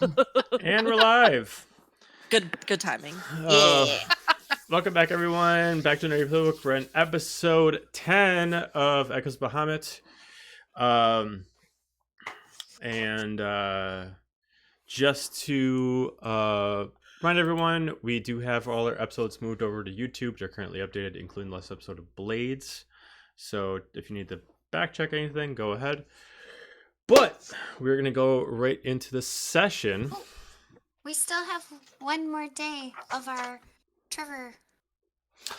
And we're live. Good timing. Yeah. Welcome back, everyone. Back to another book. We're in episode 10 of Echoes Bahamut. Just to remind everyone, we do have all our episodes moved over to YouTube. They're currently updated, including the last episode of Blades. So if you need to back check anything, go ahead. But we're going to go right into the session. Oh, we still have one more day of our Trevor,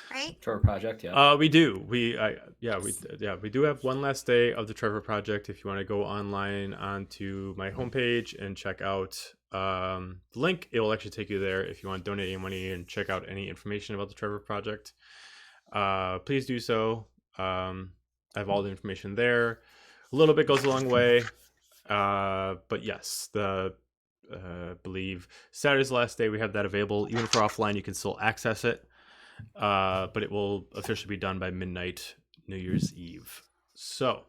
right? Trevor project, yeah. We do. We do have one last day of the Trevor Project. If you want to go online onto my homepage and check out the link, it will actually take you there. If you want to donate any money and check out any information about the Trevor Project, please do so. I have all the information there. A little bit goes a long way, but yes, believe Saturday's the last day we have that available. Even for offline, you can still access it. But it will officially be done by midnight New Year's Eve. So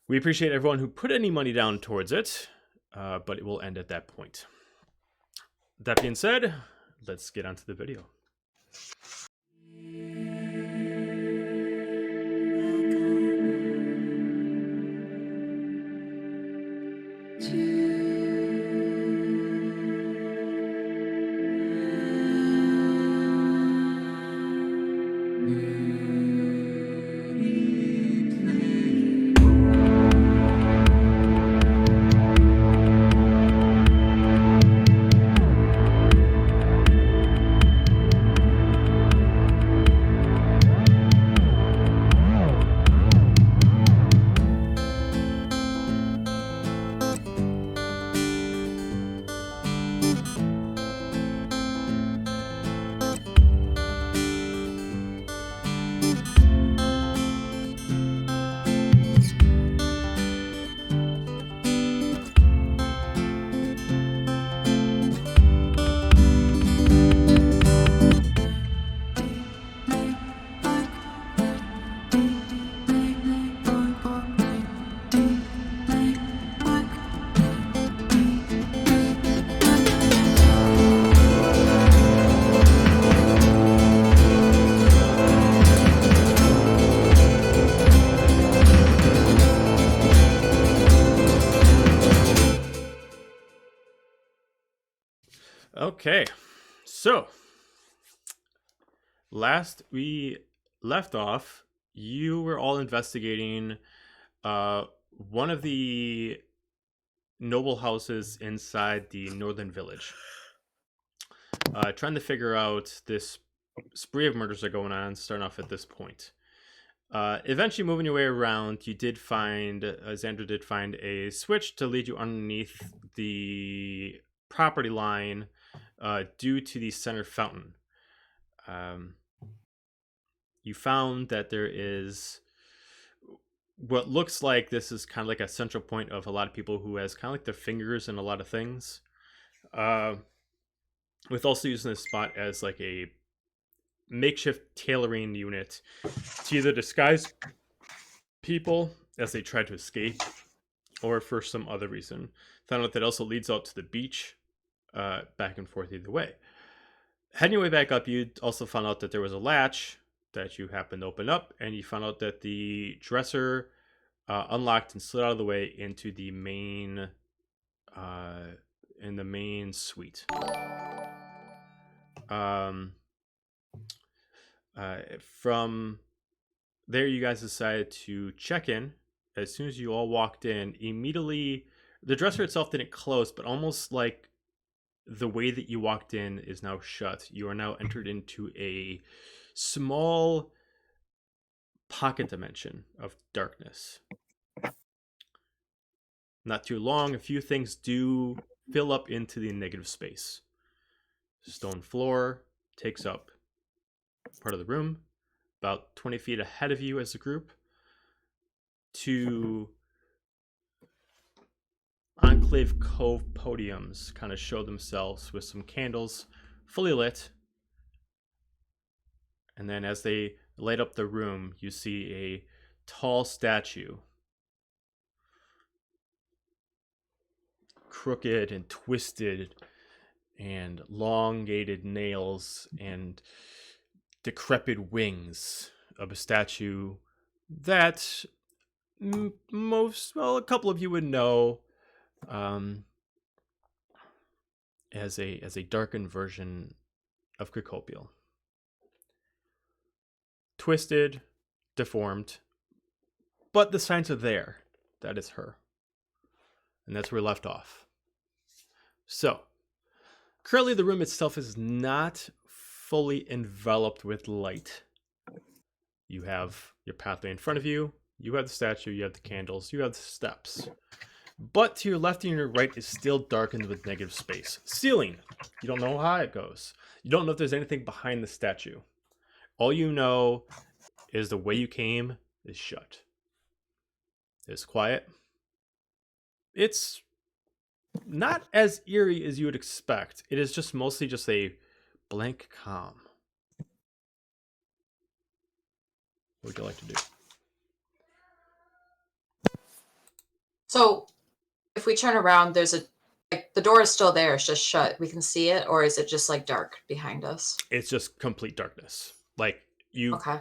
we appreciate everyone who put any money down towards it, but it will end at that point. That being said, let's get on to the video. Okay, so last we left off, you were all investigating one of the noble houses inside the northern village, trying to figure out this spree of murders that are going on, starting off at this point. Eventually moving your way around, you did find, Xander did find a switch to lead you underneath the property line due to the center fountain. You found that there is what looks like this is kind of like a central point of a lot of people who has kind of like their fingers in a lot of things. With also using this spot as like a makeshift tailoring unit to either disguise people as they try to escape or for some other reason. Found out that also leads out to the beach, back and forth either way. Heading your way back up, you also found out that there was a latch that you happened to open up, and you found out that the dresser unlocked and slid out of the way into the main suite. From there, you guys decided to check in. As soon as you all walked in, immediately the dresser itself didn't close, but almost like the way that you walked in is now shut. You are now entered into a small pocket dimension of darkness. Not too long, a few things do fill up into the negative space. Stone floor takes up part of the room. About 20 feet ahead of you as a group, two Enclave Cove podiums kind of show themselves with some candles fully lit. And then as they light up the room, you see a tall statue crooked and twisted and elongated nails and decrepit wings of a statue that a couple of you would know as a darkened version of Krakopiel. Twisted, deformed, but the signs are there. That is her. And that's where we left off. So, currently the room itself is not fully enveloped with light. You have your pathway in front of you, you have the statue, you have the candles, you have the steps. But to your left and your right is still darkened with negative space. Ceiling. You don't know how it goes. You don't know if there's anything behind the statue. All you know is the way you came is shut. It's quiet. It's not as eerie as you would expect. It is just mostly just a blank calm. What would you like to do? So, if we turn around, there's the door is still there. It's just shut. We can see it, or is it just like dark behind us? It's just complete darkness. Like Okay.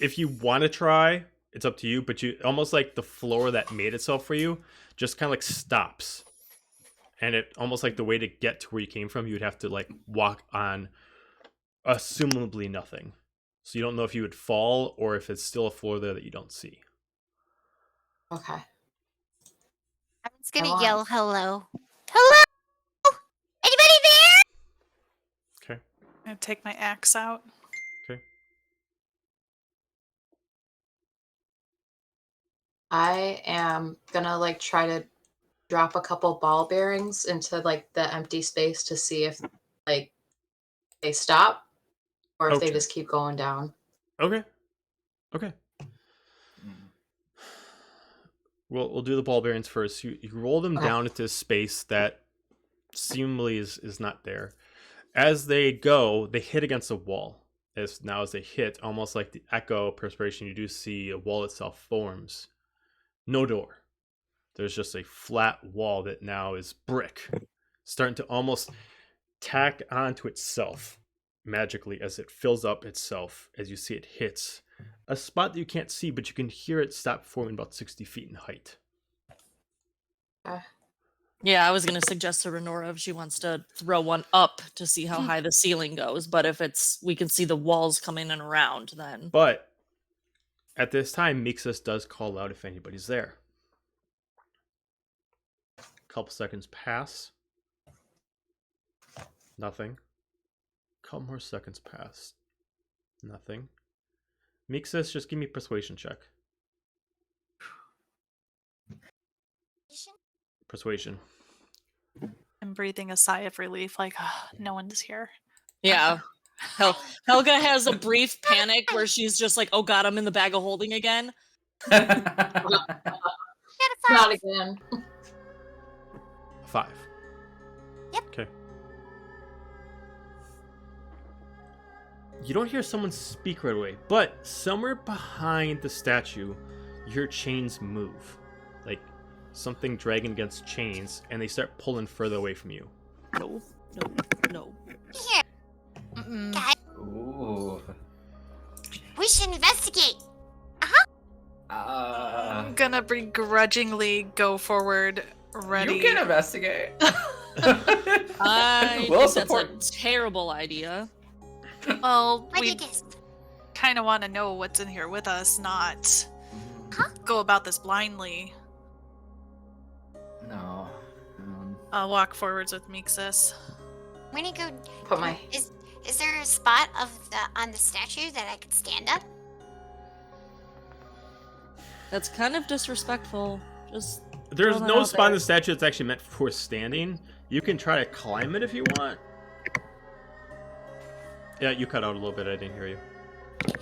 if you want to try, it's up to you. But you almost like the floor that made itself for you just kind of like stops, and it almost like the way to get to where you came from, you would have to like walk on, assumably nothing. So you don't know if you would fall or if it's still a floor there that you don't see. Okay. I'm just gonna Come on. yell hello. Hello? Anybody there? Okay. I'm gonna take my axe out. Okay. I am gonna like try to drop a couple ball bearings into like the empty space to see if like they stop or if they Okay. just keep going down. Okay. Okay. We'll do the ball bearings first. You roll them Okay. down into a space that seemingly is not there. As they go, they hit against a wall. As they hit, almost like the echo perspiration, you do see a wall itself forms. No door. There's just a flat wall that now is brick, starting to almost tack onto itself magically as it fills up itself as you see it hits a spot that you can't see, but you can hear it stop forming about 60 feet in height. Yeah, I was gonna suggest to Renora if she wants to throw one up to see how high the ceiling goes. But if we can see the walls coming in around, then But at this time, Mixus does call out if anybody's there. A couple seconds pass. Nothing. Couple more seconds pass. Nothing. Mixus, just give me a persuasion check. Persuasion. I'm breathing a sigh of relief, like, no one's here. yeah. Helga has a brief panic where she's just like, "Oh God, I'm in the bag of holding again." Got a Not 5. again. 5. Yep. Okay. You don't hear someone speak right away, but somewhere behind the statue, you hear chains move. Like something dragging against chains, and they start pulling further away from you. No. Here, Mm-mm. guys. Ooh. We should investigate. I'm gonna begrudgingly go forward, ready. You can investigate. I We'll think support. that's a terrible idea. Well, What we it is? kind of want to know what's in here with us, not go about this blindly. No. I'll walk forwards with Mixus. I'm gonna go. Put my Is there a spot on the statue that I could stand up? That's kind of disrespectful. Just There's throw that no out spot in there. the statue that's actually meant for standing. You can try to climb it if you want. Yeah, you cut out a little bit. I didn't hear you.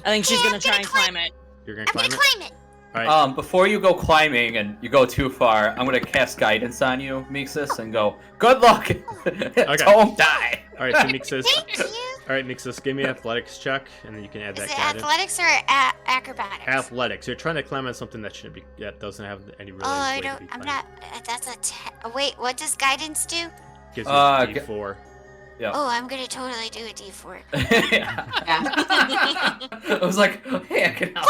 I think she's Yeah, gonna I'm try gonna and climb- climb it. You're gonna I'm climb gonna it? climb it. All right. Before you go climbing and you go too far, I'm gonna cast guidance on you, Mixus, and go, good luck! Don't die! All right, so Meek says, Thank you. All right, Nixus, give me an athletics check, and then you can add Is that it guidance. athletics or acrobatics? Athletics. You're trying to climb on something that shouldn't be. That doesn't have any really. Oh, I way to don't. be I'm climbed. not. That's a. Wait, what does guidance do? Gives you a G- D4. Yeah. Oh, I'm gonna totally do a D4. Yeah. Yeah. I was like, hey, I can help.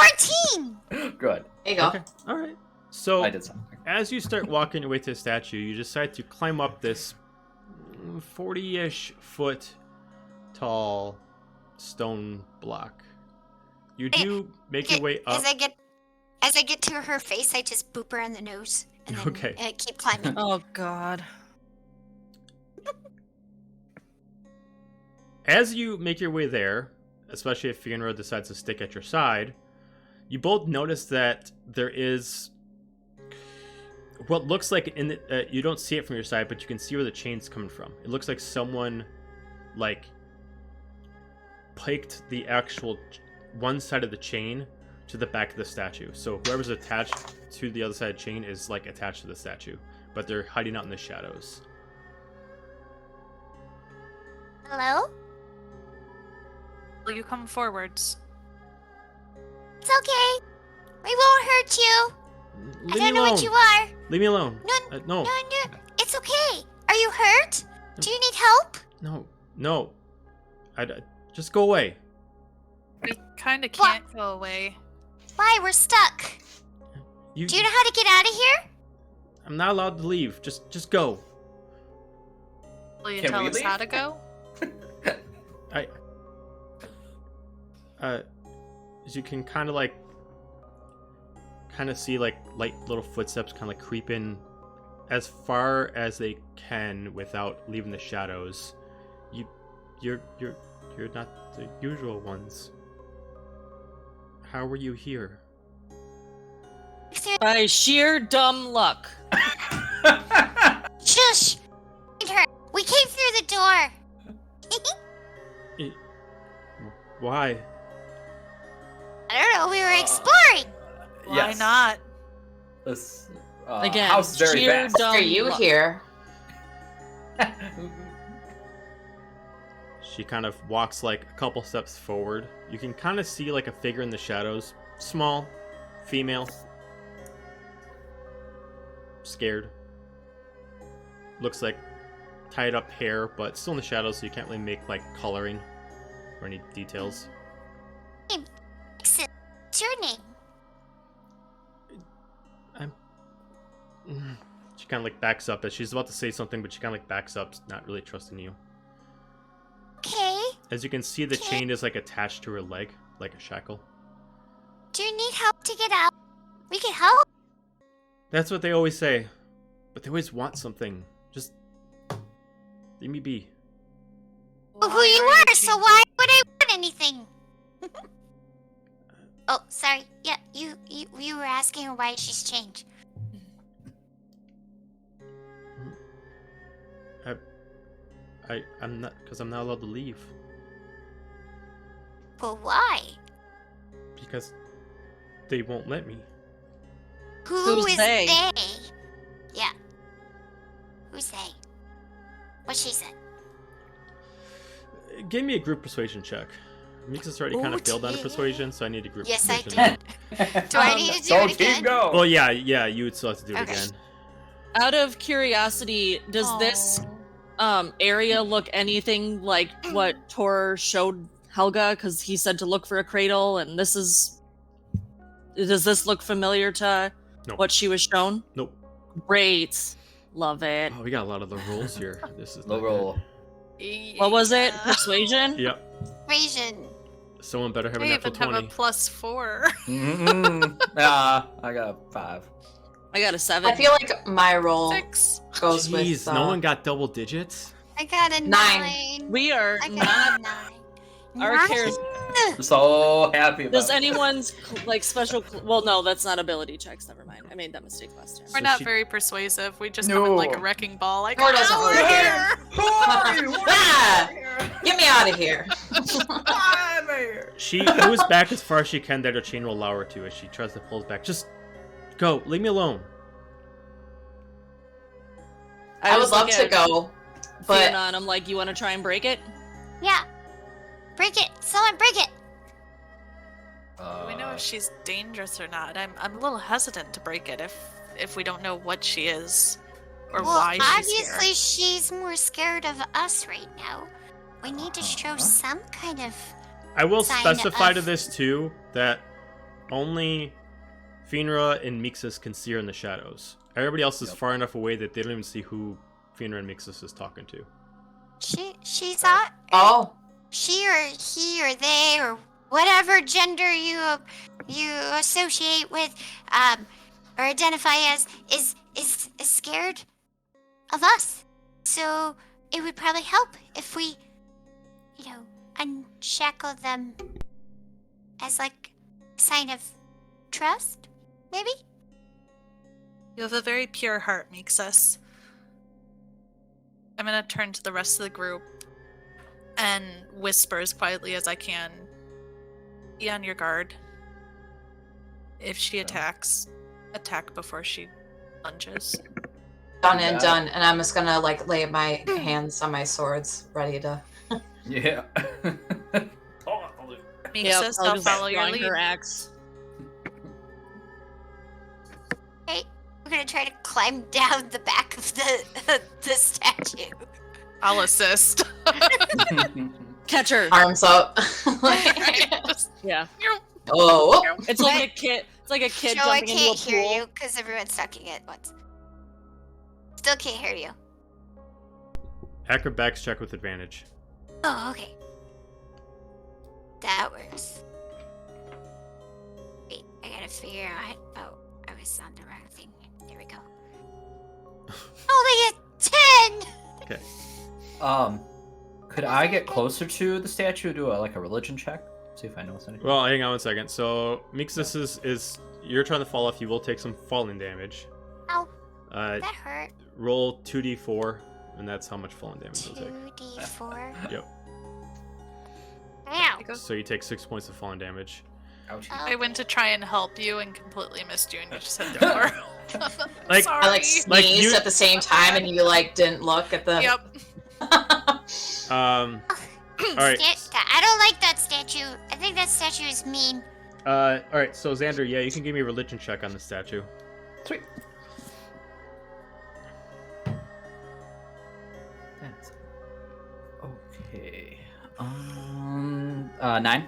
14. Good. There you go. Okay. All right. So I did something. as you start walking your way to the statue, you decide to climb up this 40-ish foot tall stone block. You do make your way up. As I get to her face, I just boop her on the nose and then Okay. keep climbing. Oh God. As you make your way there, especially if Fiona decides to stick at your side, you both notice that there is what looks like in the, you don't see it from your side, but you can see where the chain's coming from. It looks like someone like piked the actual one side of the chain to the back of the statue. So whoever's attached to the other side of the chain is like attached to the statue, but they're hiding out in the shadows. Hello? Will you come forwards? It's okay. We won't hurt you. Leave I me don't know alone. what you are. Leave me alone. No, No. no, it's okay. Are you hurt? Do you need help? No. Just go away. We kind of What? can't go away. Why? We're stuck. Do you know how to get out of here? I'm not allowed to leave. Just go. Will you Can tell we us leave? how to go? As you can kind of see like light little footsteps kind of like creep in as far as they can without leaving the shadows. You're not the usual ones. How were you here? By sheer dumb luck. Shush! We came through the door. Why? I don't know. We were exploring. Why Yes. not? This Again, house is very sheer vast. dumb Are you luck. here? She kind of walks like a couple steps forward. You can kind of see like a figure in the shadows. Small, female. Scared. Looks like tied up hair, but still in the shadows, so you can't really make like coloring or any details. What's your name? She kind of like backs up as she's about to say something, but she kind of like backs up, not really trusting you. Okay. As you can see, the chain is like attached to her leg, like a shackle. Do you need help to get out? We can help. That's what they always say, but they always want something. Just leave me be. Well, who Why you are are, so why would I want anything? Oh, sorry. Yeah, you were asking her why she's changed. I'm not, because I'm not allowed to leave. But why? Because they won't let me. Who's Who's they? Yeah. Who's they? What she said. Give me a group persuasion check. Mixus already kind of failed on a Okay. persuasion, so I need a group Yes, I persuasion. did. Do I need to do Go it team, again? go! Well, yeah, you would still have to do it Okay. again. Out of curiosity, does this area look anything like what Tor showed Helga? Because he said to look for a cradle, and does this look familiar to No. what she was shown? Nope. Great, love it. Oh, we got a lot of the rolls here. This is Low not roll. What was it? Yeah. Persusion? good. Yep. Persuasion. Someone better have a I natural even have 20. a +4. I got a 5. I got a 7. I feel like my roll 6. goes with. Jeez, no one got double digits? I got a 9. We are I got not. a 9. Our Nine? characters. I'm so happy about Does it. anyone's like special? Well, no, that's not ability checks. Never mind. I made that mistake last time. We're So not she- very persuasive. We just come in like a No. wrecking ball. Like, Tor doesn't "Oh, work we're here." Who are you? What Ah! are you here? Get me out of here. I'm here. She moves back as far as she can that her chain will allow her to as she tries to pull back. Just go. Leave me alone. I would was love looking to at go, Fiona but and I'm like, you want to try and break it? Yeah. Break it! Someone break it! Do we know if she's dangerous or not? I'm a little hesitant to break it if we don't know what she is or Well, why she's here. obviously she's more scared of us right now. We need to show some kind of... I will sign specify to of- this too that only Finra and Mixus can see her in the shadows. Everybody else is far enough away that they don't even see who Finra and Mixus is talking to. She's not... Oh, She or he or they or whatever gender you associate with or identify as is scared of us. So it would probably help if we, unshackle them as like a sign of trust, maybe? You have a very pure heart, Mixus. I'm gonna turn to the rest of the group and whisper as quietly as I can. Be on your guard. If she attacks, attack before she lunges. done and done. And I'm just gonna like lay my hands on my swords, ready to. Yeah. Mixus, I'll follow your lead. Her axe. Hey, we're gonna try to climb down the back of the statue. I'll assist. Catch her. Arms up. Just- Yeah. Oh, It's like a kid. It's like a kid Joe, I jumping into a can't hear pool. you because everyone's talking at once. Still can't hear you. Acrobatics check with advantage. Oh, okay. That works. Wait, I gotta figure out. Oh, I was on the wrong thing. There we go. Only a 10! Okay. Could I get closer to the statue, do a religion check? See if I know anything. Well, hang on 1 second. So, Mixus is you're trying to fall off. You will take some falling damage. Ow, Uh, that hurt. roll 2d4, and that's how much falling damage you'll take. 2d4. Yep. Ow! So you take 6 points of falling damage. Ouchie. I went to try and help you and completely missed you, and you just said door. Like- Sorry. I like sneezed Like you- at the same time, and you like didn't look at the. Yep. Alright. I don't like that statue. I think that statue is mean. Alright, so Xander, yeah, you can give me a religion check on the statue. Sweet. That's okay. 9.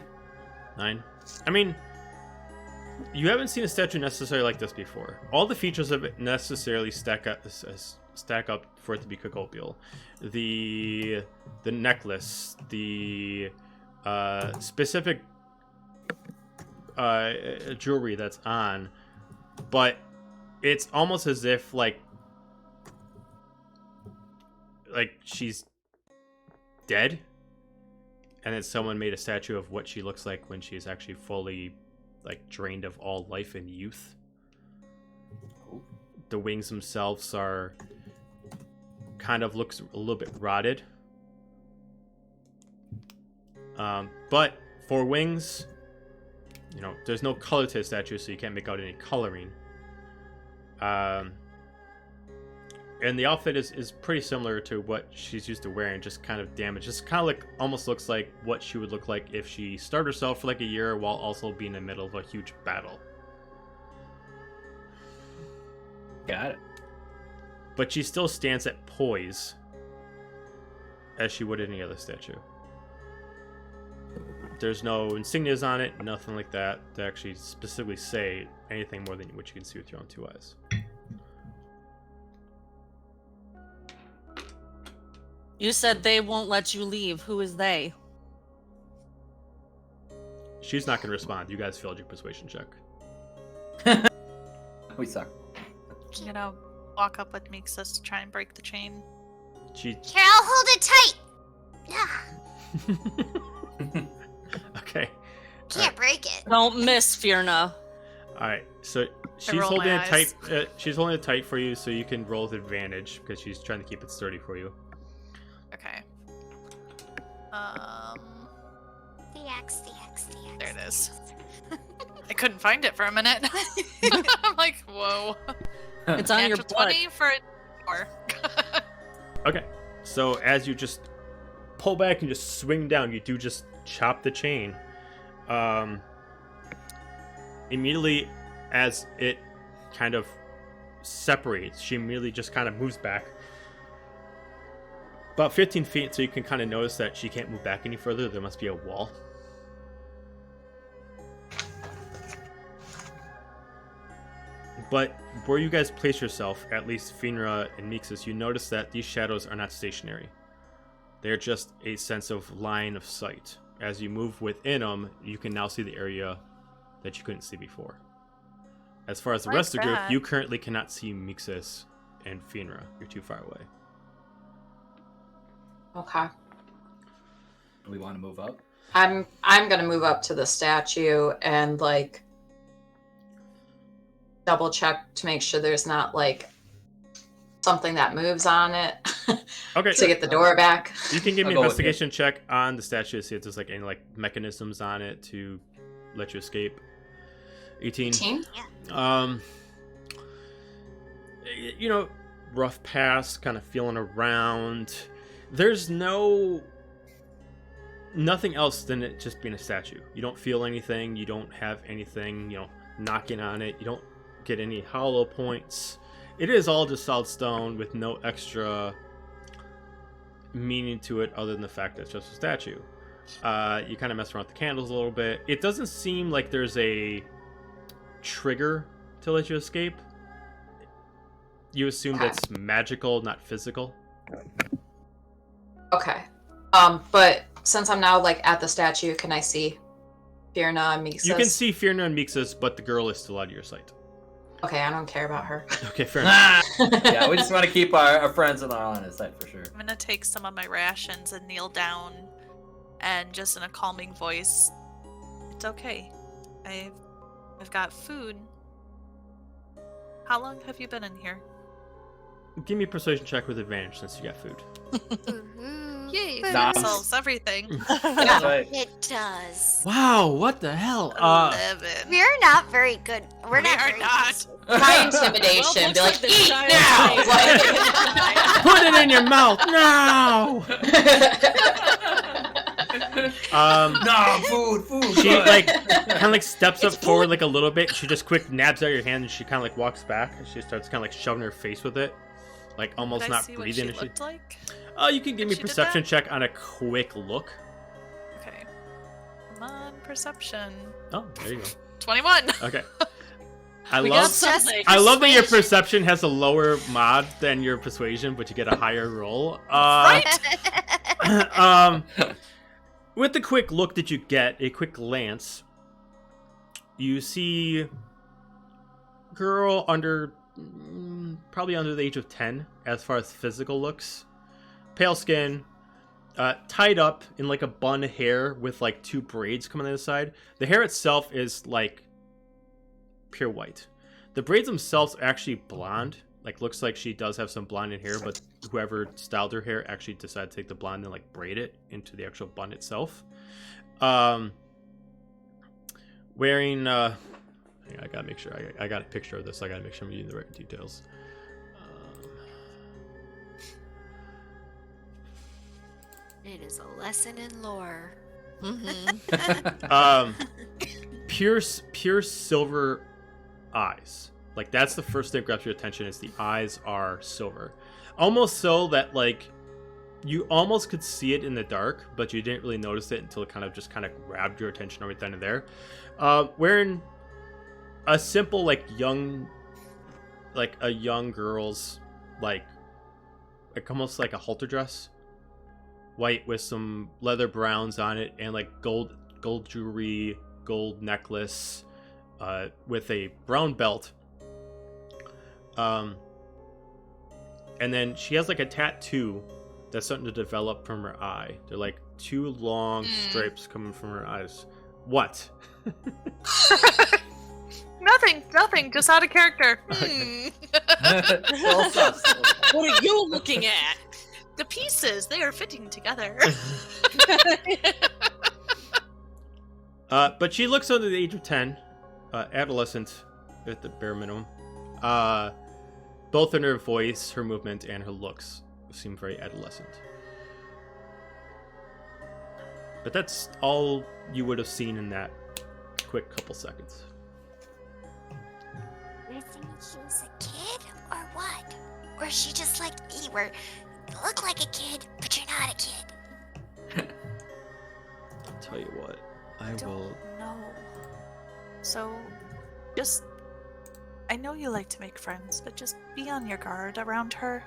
9. I mean, you haven't seen a statue necessarily like this before. All the features of it necessarily stack up for it to be Cacopial. The necklace, the specific jewelry that's on, but it's almost as if like she's dead, and then someone made a statue of what she looks like when she's actually fully like drained of all life and youth. The wings themselves are kind of looks a little bit rotted. But for wings, there's no color to the statue, so you can't make out any coloring. And the outfit is pretty similar to what she's used to wearing, just kind of damaged. Just kind of like, almost looks like what she would look like if she starved herself for like a year while also being in the middle of a huge battle. Got it. But she still stands at poise, as she would any other statue. There's no insignias on it, nothing like that to actually specifically say anything more than what you can see with your own 2 eyes. You said they won't let you leave. Who is they? She's not going to respond. You guys failed your persuasion check. We suck. I'm gonna walk up with Mixus to try and break the chain. She... Here, I'll hold it tight. Okay. Can't break it. Don't miss, Fierna. Alright, so she's roll holding my it tight. She's holding it tight for you, so you can roll with advantage because she's trying to keep it sturdy for you. Okay. The axe. There it is. I couldn't find it for a minute. I'm like, whoa. It's on your Natural butt. 20 for a door. Okay, so as you just pull back and just swing down, you do just chop the chain. Immediately as it kind of separates, she immediately just kind of moves back about 15 feet, so you can kind of notice that she can't move back any further. There must be a wall. But where you guys place yourself, at least Finra and Mixus, you notice that these shadows are not stationary. They're just a sense of line of sight. As you move within them, you can now see the area that you couldn't see before. As far as the rest of the group, you currently cannot see Mixus and Finra. You're too far away. Okay. Do we want to move up? I'm gonna move up to the statue and like double check to make sure there's not like something that moves on it. Okay. To get the door back. You can give me I'll an go with investigation check on the statue to see if there's like any like mechanisms on it to let you escape. 18. 18? You know, rough pass, kind of feeling around. There's nothing else than it just being a statue. You don't feel anything. You don't have anything, knocking on it. You don't get any hollow points. It is all just solid stone with no extra meaning to it other than the fact that it's just a statue. You kind of mess around with the candles a little bit. It doesn't seem like there's a trigger to let you escape. You assume that's magical, not physical. Okay. But since I'm now like at the statue, can I see Fierna and Mixus? You can see Fierna and Mixus, but the girl is still out of your sight. Okay, I don't care about her. Okay, fair enough. Yeah, we just want to keep our friends on our line of sight for sure. I'm gonna take some of my rations and kneel down, and just in a calming voice, "It's okay. I've got food. How long have you been in here?" Give me a persuasion check with advantage since you got food. Yay! Nah. Food solves everything. That's right. It does. Wow, what the hell? 11. We're not very good. We're We not are very not. Try intimidation. Well, Be looks like, like the eat child now! is Put it in your mouth now. No, food. She like kind of like steps up forward like a little bit. She just quick nabs out your hand and she kind of like walks back and she starts kind of like shoving her face with it, like almost Could I not see breathing. what she looked like? Oh, you can give me a She did perception that? check on a quick look. Okay. Come on, perception. Oh, there you go. 21. Okay. I We got love something. I love that your Persuasion. perception has a lower mod than your persuasion, but you get a higher roll. Right? With the quick look that you get, a quick glance, you see girl probably under the age of 10 as far as physical looks. Pale skin, tied up in like a bun hair with like two braids coming on the side. The hair itself is like pure white. The braids themselves are actually blonde. Like, looks like she does have some blonde in hair, but whoever styled her hair actually decided to take the blonde and like braid it into the actual bun itself. Wearing I gotta make sure I got a picture of this, so I gotta make sure I'm using the right details. It is a lesson in lore. Pure silver eyes. Like, that's the first thing that grabs your attention, is the eyes are silver. Almost so that, like, you almost could see it in the dark, but you didn't really notice it until it kind of grabbed your attention right then and there. Wearing a simple, like a young girl's, like almost like a halter dress. White with some leather browns on it, and like gold jewelry, gold necklace, with a brown belt. And then she has like a tattoo that's starting to develop from her eye. They're like two long stripes coming from her eyes. What? Nothing. Just out of character. Well, sus. What are you looking at? The pieces, they are fitting together. But she looks under the age of 10, adolescent at the bare minimum. Both in her voice, her movement, and her looks seem very adolescent. But that's all you would have seen in that quick couple seconds. You're thinking she was a kid, or what? Or is she just like me, where you look like a kid, but you're not a kid? I'll tell you what, I don't will. know. So, just. I know you like to make friends, but just be on your guard around her.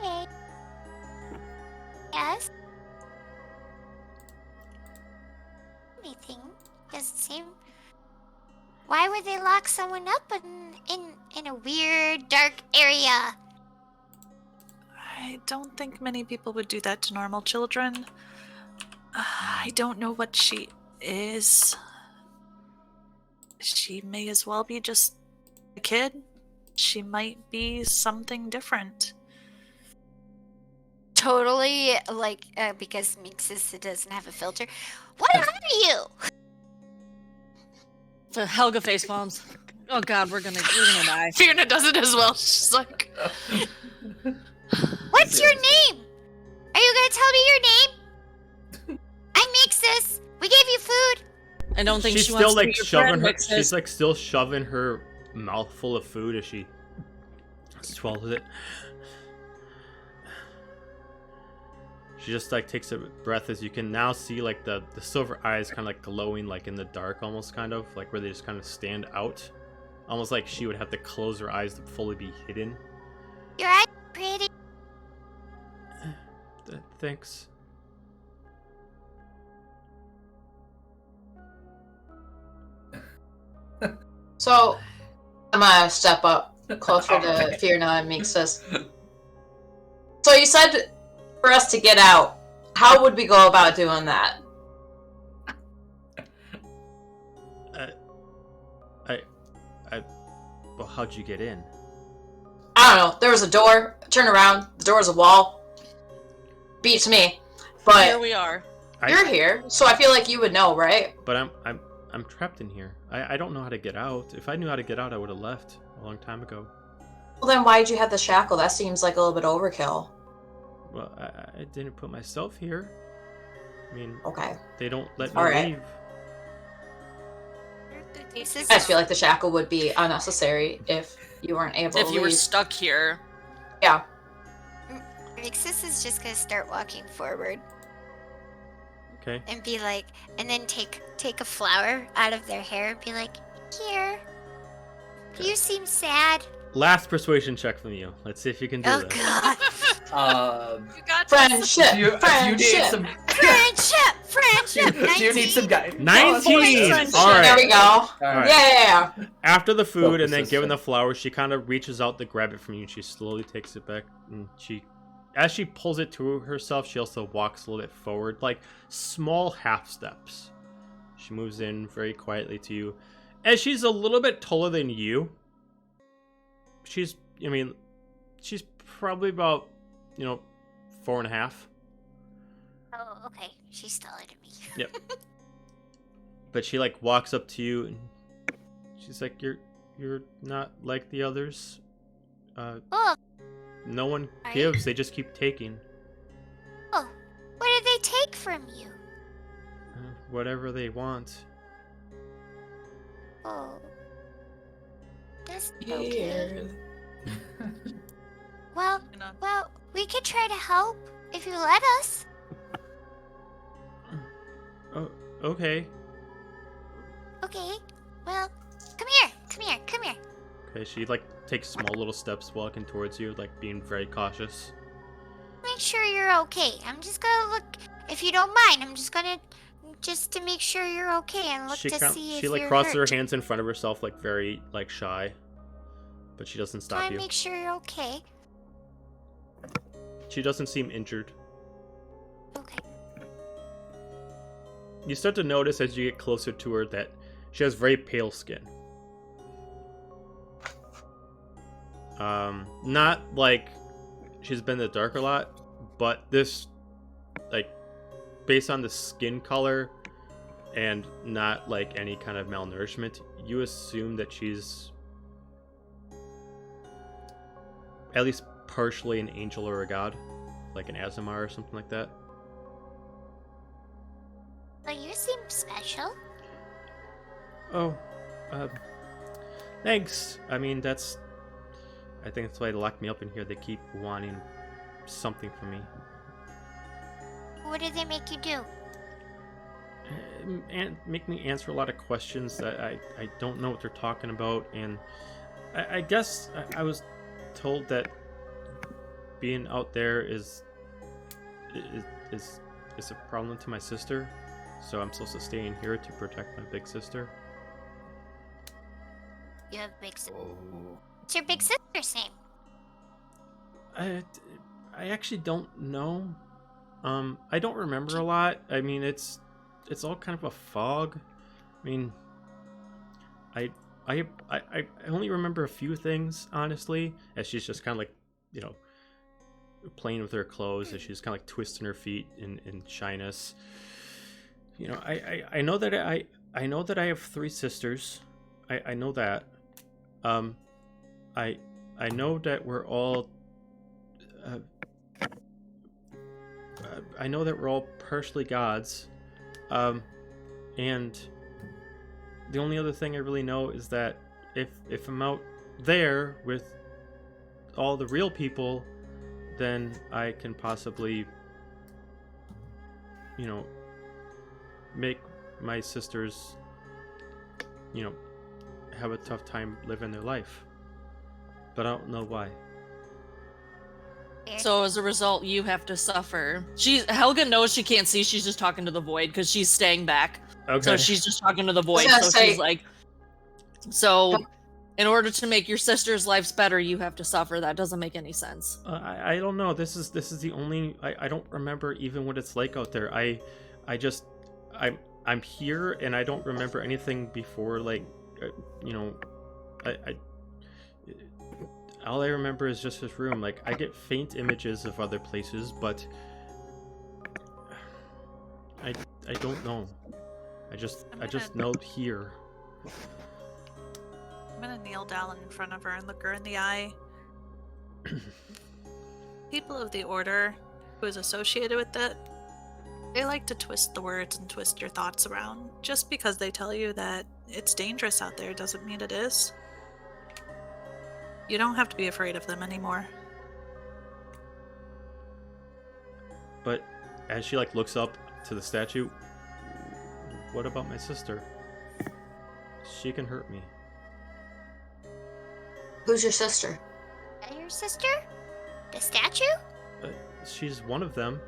Hey. Yes? Anything doesn't seem. Why would they lock someone up in a weird, dark area? I don't think many people would do that to normal children. I don't know what she is. She may as well be just a kid. She might be something different. Totally, like, because Minxis doesn't have a filter. What are you? The Helga face bombs. Oh god, we're gonna die. Fiona does it as well. She's like, What's your name? Are you gonna tell me your name? I'm Mixus. We gave you food. I don't think She's she still wants to like be your shoving friend, her. Mixus. She's like still shoving her mouth full of food as she swallows it. She just like takes a breath as you can now see like the silver eyes kind of like glowing like in the dark, almost kind of like where they just kind of stand out, almost like she would have to close her eyes to fully be hidden. Your eyes are pretty. Thanks. So, I'm gonna step up closer to Fiona and Mixus. So you said for us to get out. How would we go about doing that? Well, how'd you get in? I don't know. There was a door. Turn around. The door's a wall. Beats me. But Here we are. you're here, so I feel like you would know, right? But I'm trapped in here. I don't know how to get out. If I knew how to get out, I would have left a long time ago. Well, then why'd you have the shackle? That seems like a little bit overkill. Well, I didn't put myself here. I mean, Okay. they don't let me All right. leave. I just feel like the shackle would be unnecessary if you weren't able to If leave. you were stuck here. Yeah. Mixus is just gonna start walking forward Okay. and be like, and then take a flower out of their hair and be like, here. You seem sad. Last persuasion check from you. Let's see if you can do Oh this. god. you got this. Friendship. Do you need some? Friendship. Do you need some guys? 19! Friendship. All right. There we go. All right. Yeah. After the food and then Focus given this the flower, she kind of reaches out to grab it from you and she slowly takes it back. And as she pulls it to herself, she also walks a little bit forward, like small half steps. She moves in very quietly to you. As she's a little bit taller than you, she's probably about, 4.5. Oh, okay. She's taller than me. Yep. But she like walks up to you and she's like, You're not like the others. Oh, No one Right. gives, they just keep taking. what did they take from you? Whatever they want. Oh. That's okay. Well, we could try to help if you let us. Oh, okay. Okay. Well, come here. Okay, she like takes small little steps walking towards you, like being very cautious. Make sure you're okay. I'm just gonna look. If you don't mind, I'm just gonna to make sure you're okay and look to see if She like you're crosses hurt. her hands in front of herself, like very like shy. But she doesn't Try stop and you. make sure you're okay. She doesn't seem injured. Okay. You start to notice as you get closer to her that she has very pale skin. Not like she's been in the dark a lot, but this, like, based on the skin color and not like any kind of malnourishment, you assume that she's at least partially an angel or a god, like an Azamar or something like that. Oh, thanks. I mean, I think that's why they locked me up in here. They keep wanting something from me. What did they make you do? And make me answer a lot of questions that I don't know what they're talking about. And I guess I was told that being out there is a problem to my sister. So I'm supposed to stay in here to protect my big sister. You have big sister. Oh. What's your big sister's name? I actually don't know. I don't remember a lot. I mean, it's all kind of a fog. I mean, I only remember a few things, honestly, as she's just kind of like, playing with her clothes, as she's kind of like twisting her feet in shyness. I know that I know that I have 3 sisters. I know that. I know that we're all I know that we're all partially gods. And the only other thing I really know is that if I'm out there with all the real people, then I can possibly, make my sisters, have a tough time living their life. But I don't know why. So as a result, you have to suffer. Helga knows she can't see. She's just talking to the void because she's staying back. Okay. So she's just talking to the void. gonna So say- she's like, so in order to make your sister's lives better, you have to suffer. That doesn't make any sense. I don't know. This is the only. I don't remember even what it's like out there. I'm here and I don't remember anything before. Like, all I remember is just this room. Like, I get faint images of other places, but I don't know. I just know here. I'm gonna kneel down in front of her and look her in the eye. People of the Order who is associated with it, they like to twist the words and twist your thoughts around. Just because they tell you that it's dangerous out there doesn't mean it is. You don't have to be afraid of them anymore. But as she looks up to the statue, what about my sister? She can hurt me. Who's your sister? Your sister? The statue? She's one of them.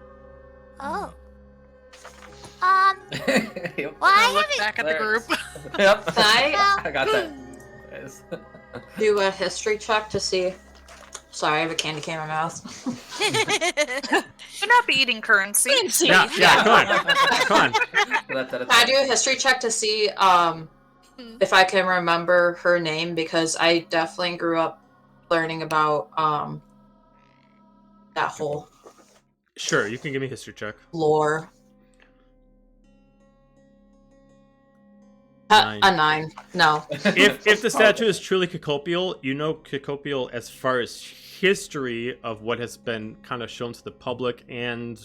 Oh. Yep. Well, I Look haven't. back at the group. Yep. Can I I got that. Yes. do a history check to see? Sorry, I have a candy cane in my mouth. Should not be eating currency. Fancy. Yeah, come on. Can I do a history check to see if I can remember her name? Because I definitely grew up learning about that whole Sure, you can give me a history check. lore. 9. A 9. No. If the statue is truly Cacopial, you know Cacopial as far as history of what has been kind of shown to the public and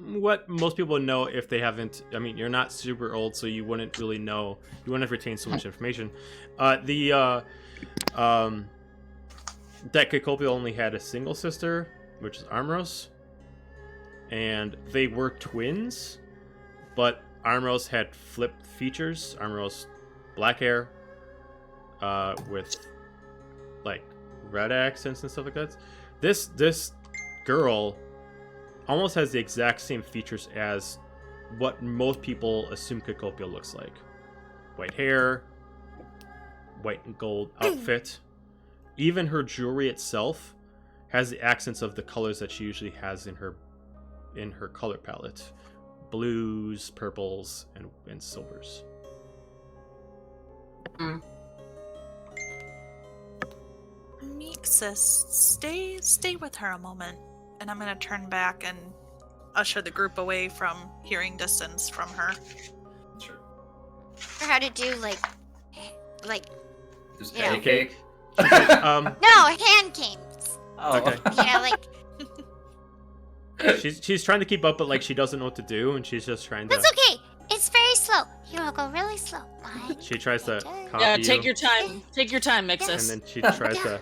what most people know if they haven't. I mean, you're not super old, so you wouldn't really know. You wouldn't have retained so much information. That Cacopial only had a single sister, which is Armros, and they were twins, but Armros had flipped features. Armros black hair, with red accents and stuff like that. This girl almost has the exact same features as what most people assume Cacopia looks like. White hair, white and gold outfit. Even her jewelry itself has the accents of the colors that she usually has in her color palette. Blues, purples, and silvers. Mixus, stay with her a moment, and I'm gonna turn back and usher the group away from hearing distance from her. Sure. Or how to do Just Yeah. cake. no hand games. Oh. Okay. Yeah, She's trying to keep up, but she doesn't know what to do, and she's just trying to. that's okay. It's very slow. You will go really slow. She tries to copy Yeah, you, take your time. Take your time, and Mixus. then she tries to,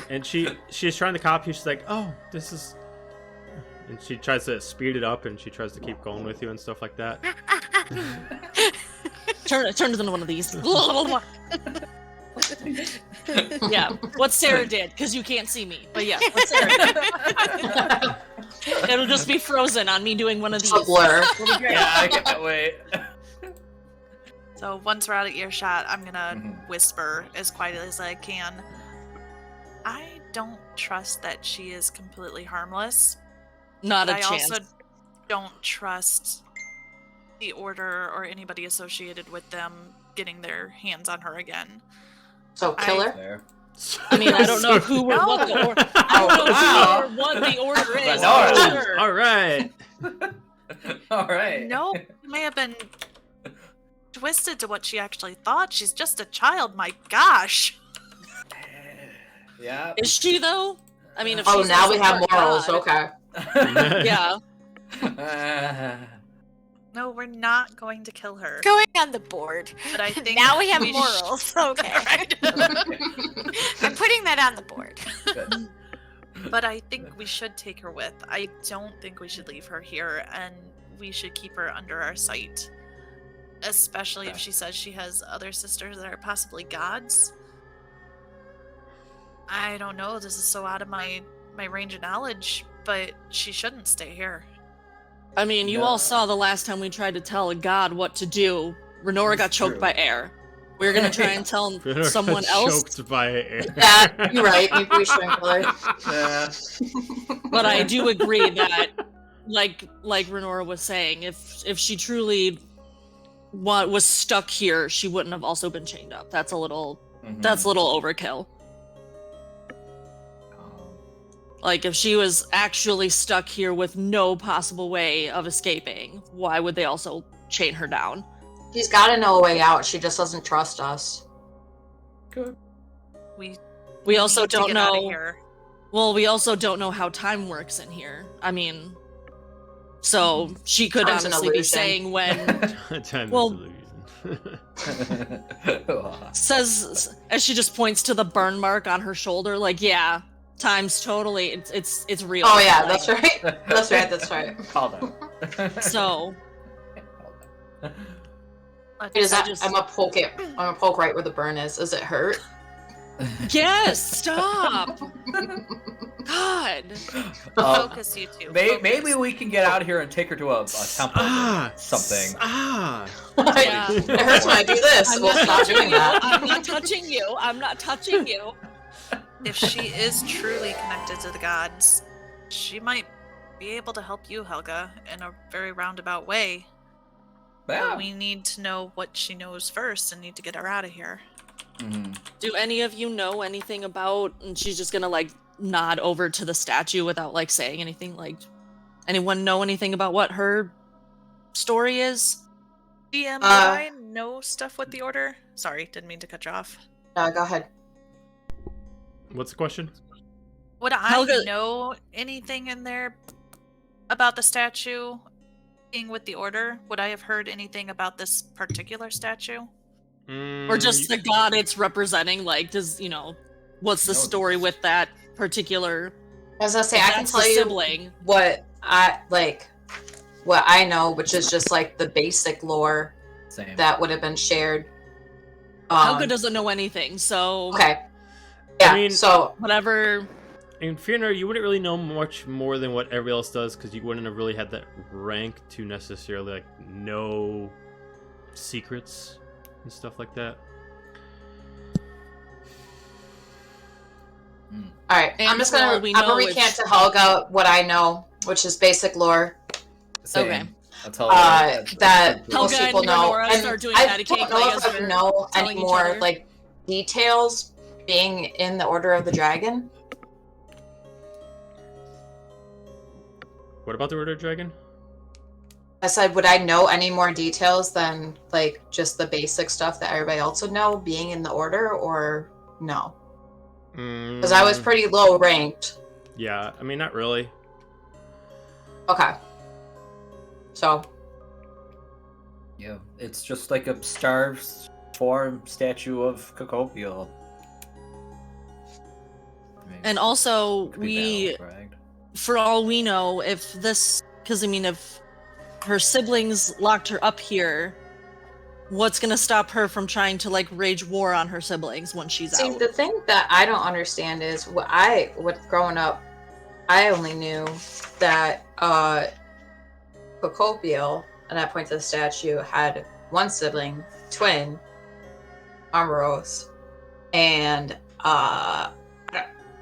and she's trying to copy you. She's like, oh, this is, and she tries to speed it up, and she tries to keep going with you and stuff like that. Turn it into one of these. Yeah, what Sarah did, because you can't see me. But yeah, what Sarah did. It'll just be frozen on me doing one of these. A blur. It'll be great. Yeah, I can't wait. So once we're out of earshot, I'm gonna whisper as quietly as I can. I don't trust that she is completely harmless. Not a I chance. also don't trust the Order or anybody associated with them getting their hands on her again. So kill her? There. I mean, I don't know who or what the order. I don't know wow. who or what the order is. All for right. sure. All right. All right. No, it may have been twisted to what she actually thought. She's just a child. My gosh. Yeah. Is she though? I mean, if Oh, she's now we have part morals. God, Okay. Yeah. No, we're not going to kill her. Going on the board. But I think Now we have sh- morals. Okay. I'm putting that on the board. Good. But I think we should take her with. I don't think we should leave her here, and we should keep her under our sight. Especially if Okay. she says she has other sisters that are possibly gods. I don't know, this is so out of my range of knowledge, but she shouldn't stay here. I mean, you No. all saw the last time we tried to tell a god what to do. Renora got That's choked true. by air. We're gonna try and tell Renora someone got else, Choked by air. Yeah, you're right. Maybe we shouldn't kill her. Yeah. but I do agree that, like Renora was saying, if she truly was stuck here, she wouldn't have also been chained up. That's a little overkill. Like, if she was actually stuck here with no possible way of escaping, why would they also chain her down? She's got to know a way out. She just doesn't trust us. Good. We also need to don't get outta know. here. Well, we also don't know how time works in here. I mean, so she could Time's an honestly be illusion. saying when Time Well- is illusion. says as she just points to the burn mark on her shoulder, like, yeah, time's totally it's real. Oh yeah, Like, that's right. That's right. That's right. Call them. So Is that, just- I'm gonna poke it. I'm gonna poke right where the burn is. Does it hurt? yes, stop. God. Focus, you two. Maybe we can get out of here and take her to a temple or something. Yeah. It hurts when I do this. I'm We'll not stop touching doing you. that. I'm not touching you. I'm not touching you. If she is truly connected to the gods, she might be able to help you, Helga, in a very roundabout way. Yeah. But we need to know what she knows first and need to get her out of here. Mhm. Do any of you know anything about, and she's just gonna like nod over to the statue without like saying anything, like, anyone know anything about what her story is? DM, do I know stuff with the Order? Sorry, didn't mean to cut you off. Go ahead. What's the question? Would I Helga- know anything in there about the statue being with the Order? Would I have heard anything about this particular statue? Or just the god it's representing? Like, what's the No, story it's- with that particular As I say, I can that's tell the you sibling? what I know, which is just like the basic lore Same. that would have been shared. Helga doesn't know anything, so Okay. Yeah. I mean- so In whatever. Fear you wouldn't really know much more than what everybody else does because you wouldn't have really had that rank to necessarily like know secrets and stuff like that. all right, And I'm just for all gonna we I'm gonna know, recant it's- to Helga what I know, which is basic lore. Same. Okay. That's all That most Helga people and know. Renora And start doing I patty don't cake know like if as I they're know telling any each more other. like details being in the Order of the Dragon. What about the Order of Dragon? I said, would I know any more details than like just the basic stuff that everybody else would know being in the Order, or no? Because I was pretty low ranked. Yeah, I mean, not really. Okay. So Yeah. It's just like a starved form statue of Cocopial. I mean, And also, could be battle fragged. for all we know, if this, because I mean, if her siblings locked her up here, what's gonna stop her from trying to like rage war on her siblings when she's See, out? the thing that I don't understand is what growing up, I only knew that Cocopial, at that point to the statue, had one sibling, twin, Ambrose, and I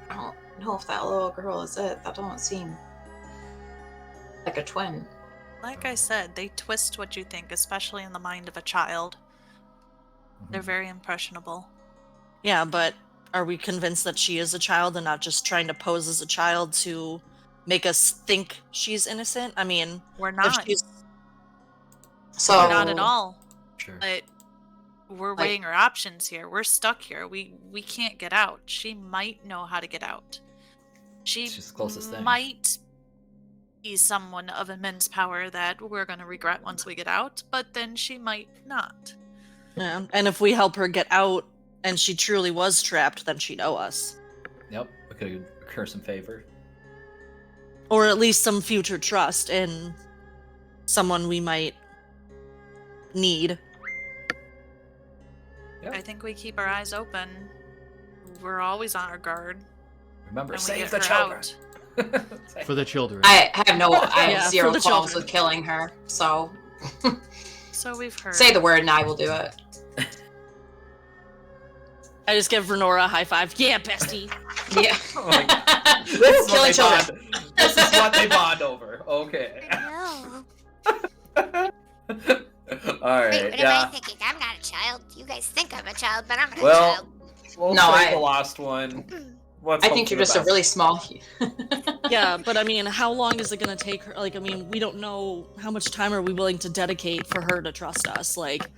don't know if that little girl is it. That don't seem like a twin. Like I said, they twist what you think, especially in the mind of a child. They're very impressionable. Yeah, but are we convinced that she is a child and not just trying to pose as a child to make us think she's innocent? I mean, We're if not. she's So We're not at all. Sure. But we're Like- weighing our options here. We're stuck here. We can't get out. She might know how to get out. She She's the closest thing. might be someone of immense power that we're going to regret once we get out, but then she might not. yeah, and if we help her get out and she truly was trapped, then she'd owe us. Yep, we could incur some favor. Or at least some future trust in someone we might need. Yep. I think we keep our eyes open. We're always on our guard. Remember, And we save get the her children. out. For the children. I have Yeah, zero for the qualms children. with killing her. So So we've heard. say the word and I will do it. I just give Renora a high five. Yeah, bestie. Yeah. Oh my God. This is Killing what they children. bond. This is what they bond over. Okay. No. All Wait, right. what am I Yeah. thinking? I'm not a child. You guys think I'm a child, but I'm not Well, a child. We'll No, take I- the last one. Let's I hope think for you're the just a best. really small. Yeah, but I mean, how long is it gonna take her? Like, I mean, we don't know how much time are we willing to dedicate for her to trust us. Like,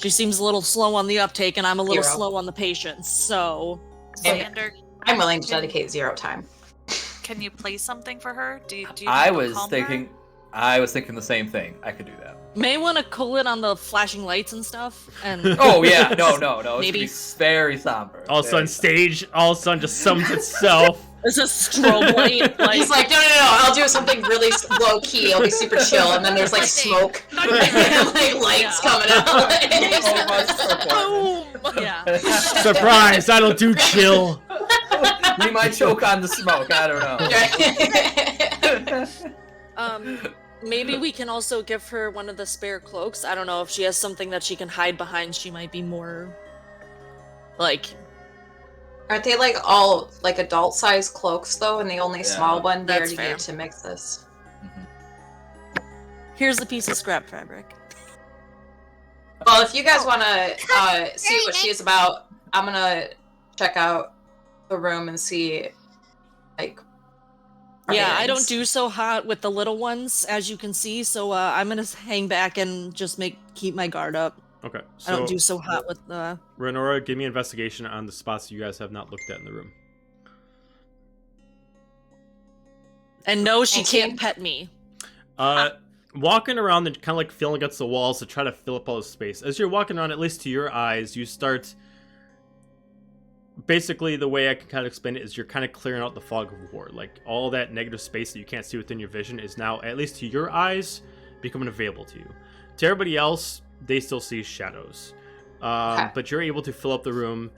she seems a little slow on the uptake, and I'm a little Zero. slow on the patience. So, Xander, I'm willing to dedicate zero time. can you play something for her? Do you I think it'll was calm thinking. I was thinking the same thing. I could do that. may want to cool it on the flashing lights and stuff. And Oh yeah, no. It should Maybe. be very somber. All of a sudden, Very somber. stage all of a sudden just summons itself. it's a strobe light. Like, He's like, no, I'll do something really low key. It'll be super chill, and then there's like smoke, and like lights coming out. Oh, my support. boom. Yeah. Surprise! I don't do chill. We might choke on the smoke. I don't know. Maybe we can also give her one of the spare cloaks. I don't know if she has something that she can hide behind. She might be more like. Aren't they like all like adult size cloaks though? And the only Yeah, small one they that's already fair. gave to mix this. Here's a piece of scrap fabric. Well, if you guys want to see Very what she nice. is about, I'm gonna check out the room and see like. our Yeah, I bearings. don't do so hot with the little ones, as you can see. So I'm gonna hang back and just keep my guard up. Okay, I so don't do so hot with the. Renora, give me an investigation on the spots you guys have not looked at in the room. And no, she 19. can't pet me. Walking around and kind of like feeling against the walls to try to fill up all the space. As you're walking around, at least to your eyes, you start. Basically, the way I can kind of explain it is you're kind of clearing out the fog of war. Like, all that negative space that you can't see within your vision is now, at least to your eyes, becoming available to you. To everybody else, they still see shadows. But you're able to fill up the room.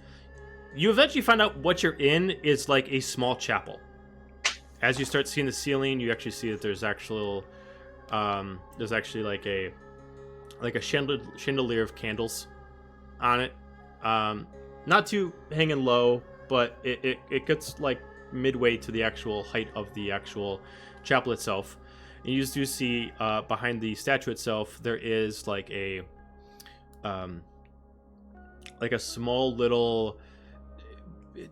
You eventually find out what you're in is like a small chapel. As you start seeing the ceiling, you actually see that there's actually like a chandelier of candles on it. Not too hanging low, but it gets like midway to the actual height of the actual chapel itself. And you do see behind the statue itself, there is like a small little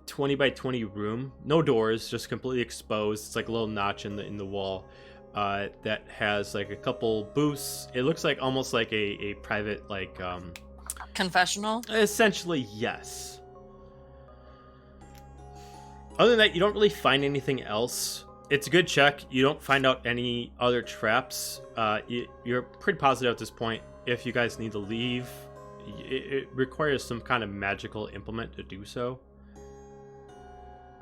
20 by 20 room, no doors, just completely exposed. It's like a little notch in the wall that has like a couple booths. It looks like almost like a private like Confessional. essentially, yes. Other than that, you don't really find anything else. It's a good check. You don't find out any other traps. You're pretty positive at this point if you guys need to leave, it requires some kind of magical implement to do so.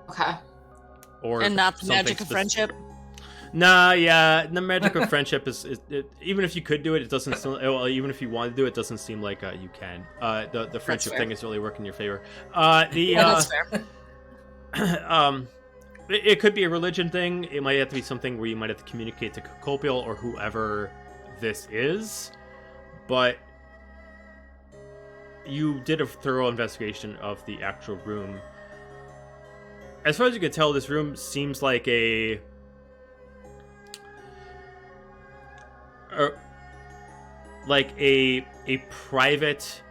Okay. Or And not the something magic of friendship. Nah, yeah, the magic of friendship is even if you could do it, it doesn't. Well, even if you want to do it, it doesn't seem like you can. The friendship thing is really working in your favor. That's fair. It could be a religion thing. It might have to be something where you might have to communicate to Copial or whoever this is. But you did a thorough investigation of the actual room. As far as you can tell, this room seems like a private.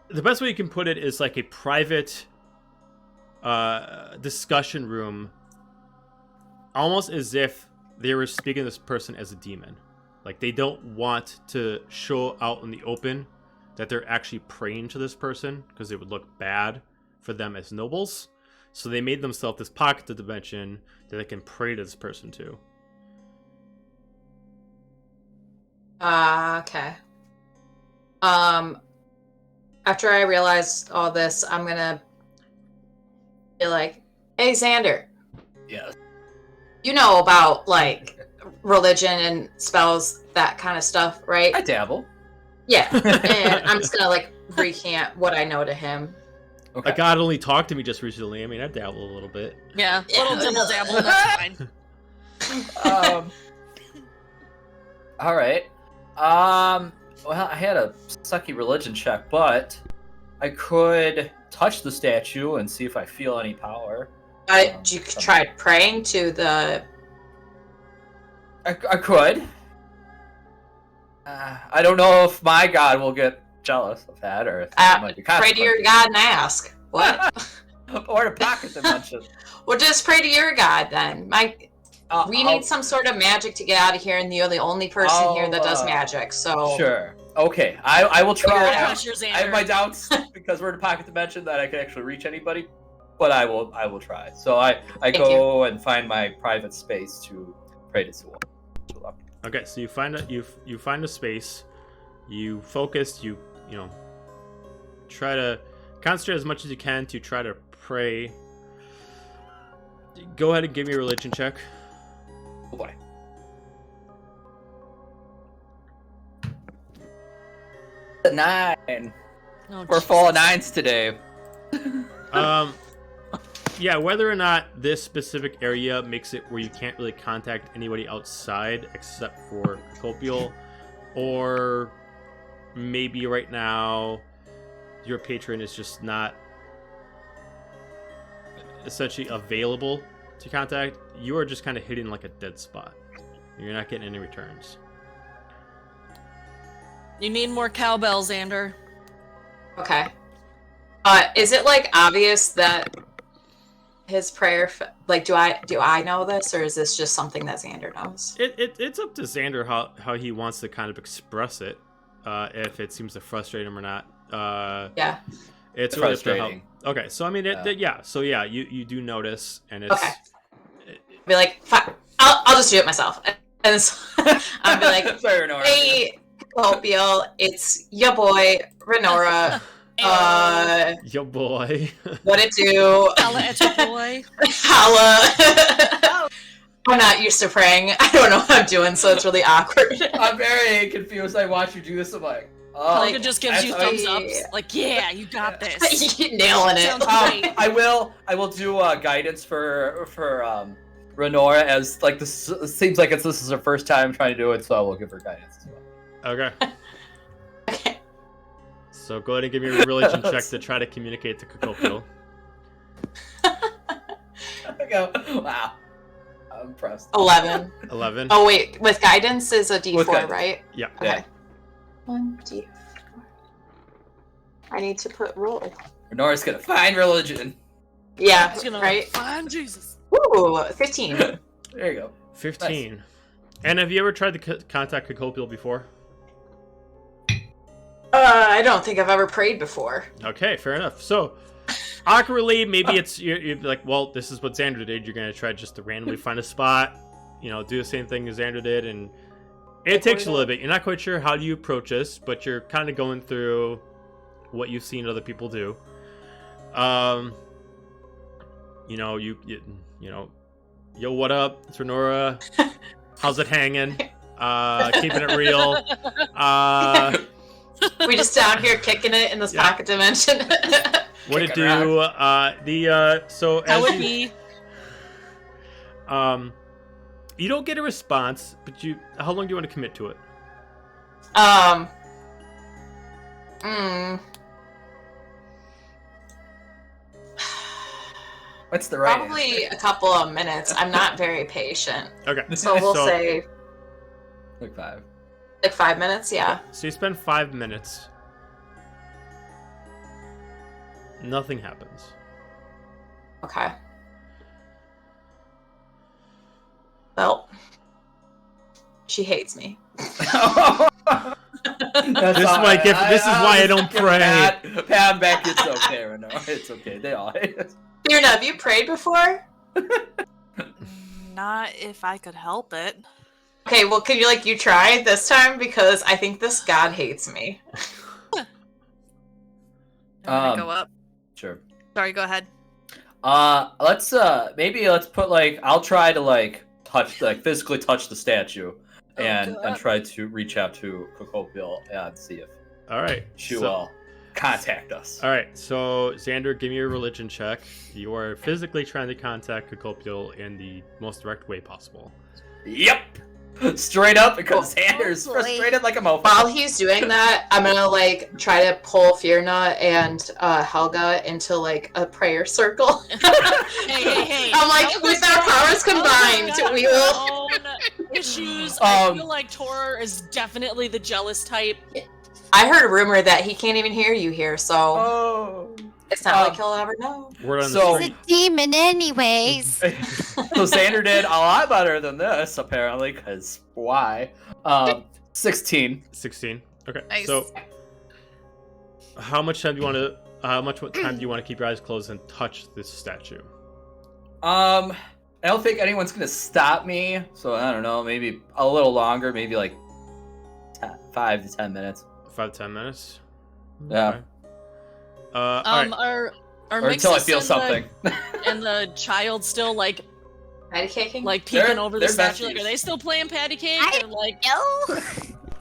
The best way you can put it is like a private discussion room, almost as if they were speaking to this person as a demon. Like they don't want to show out in the open that they're actually praying to this person because it would look bad for them as nobles. So they made themselves this pocket dimension that they can pray to this person to. Okay. After I realized all this, I'm gonna be like, "Hey, Xander. Yes. You know about like religion and spells, that kind of stuff, right?" I dabble. Yeah. And I'm just gonna like recant what I know to him. Okay. A god only talked to me just recently. I mean, I dabble a little bit. Yeah, little dibble dabble, that's fine. All right. Well, I had a sucky religion check, but I could touch the statue and see if I feel any power. You tried praying to the. I could. I don't know if my god will get jealous of that, or if it might be pray to your god and ask. What? Or to pocket dimension. Well, just pray to your god then. We need some sort of magic to get out of here, and you're the only person here that does magic. So sure. Okay, I will try. Pressure, I have my doubts because we're in a pocket dimension that I can actually reach anybody, but I will try. So I go and find my private space to pray to Sewell. Okay, so you find a space, you focus, you try to concentrate as much as you can to try to pray. Go ahead and give me a religion check. Oh boy. A 9. Oh, We're full of 9s today. Yeah, whether or not this specific area makes it where you can't really contact anybody outside except for Copial, or maybe right now your patron is just not essentially available to contact, you are just kind of hitting like a dead spot. You're not getting any returns. You need more cowbell, Xander. okay. Is it like obvious that his prayer? Like, do I know this, or is this just something that Xander knows? It's up to Xander how he wants to kind of express it. If it seems to frustrate him or not. Yeah. It's really up to frustrating. Okay, so I mean, you do notice, and it's. Okay. Be like, fine, I'll just do it myself, and so, I'll be like, Sorry, Renora. "Hey, Copial, it's your boy Renora. Yo boy. What it do? Holla at your boy. Holla." I'm not used to praying. I don't know what I'm doing, so it's really awkward. I'm very confused. I watch you do this. I'm like, oh. Helga just gives you that's- thumbs ups. Like, yeah, you got this. You're nailing it. Sounds great. I will do guidance for Renora, as like this it seems like this is her first time trying to do it, so I will give her guidance as well. Okay. Okay. So go ahead and give me a religion check to try to communicate to Copial. I go, wow. I'm impressed. 11. 11. Oh wait, with guidance is a With D4, guidance. right? Yeah. Okay. 1D4. I need to put roll. Renora's gonna find religion. Yeah, He's gonna right? find Jesus. Ooh, 15. There you go. 15. And have you ever tried to contact Copial before? I don't think I've ever prayed before. Okay, fair enough. So, awkwardly, maybe you're like, well, this is what Xander did. You're gonna try just to randomly find a spot, do the same thing as Xander did, and It takes a little bit. You're not quite sure how do you approach this, but you're kind of going through what you've seen other people do. You know, you know, yo, what up? It's Renora. How's it hanging? Keeping it real. We just down here kicking it in this pocket dimension. What it do? So That as would you, be. you don't get a response, but how long do you want to commit to it? What's the right Probably answer? a couple of minutes. I'm not very patient. Okay. So we'll say Like 5. like 5 minutes, yeah. So you spend 5 minutes. Nothing happens. Okay. Well, she hates me. This is why I don't pray. Pat back. It's okay, Renora. It's okay. They all hate us. Mirna, have you prayed before? Not if I could help it. Okay, well, can you try this time? Because I think this god hates me. I'm gonna go up. Sure. Sorry, go ahead. Let's put I'll try to physically touch the statue and try to reach out to Kokopiel and see if All right. she will contact us. All right. So Xander, give me your religion check. You are physically trying to contact Kokopiel in the most direct way possible. Yep. Straight up, because Xander's boy. frustrated like a mofo. While he's doing that, I'm gonna try to pull Fierna and Helga into a prayer circle. Hey. I'm with our powers combined, we will. Own issues. I feel like Tor is definitely the jealous type. I heard a rumor that he can't even hear you here, so Oh. it's not like he'll ever know. Word on So- the It's street. a demon, anyways. So Xander did a lot better than this, apparently, because why? 16. 16. Okay. Nice. So how much time do you want to? How much time do you want to keep your eyes closed and touch this statue? I don't think anyone's gonna stop me, so I don't know, maybe a little longer, maybe 5 to 10 minutes. 5 to 10 minutes. Yeah. Okay. All right. Are Or until I Mixus feel and something. and the child still Patty caking? peeking They're- over the they're statue? besties. Are they still playing patty cake? I- Or No.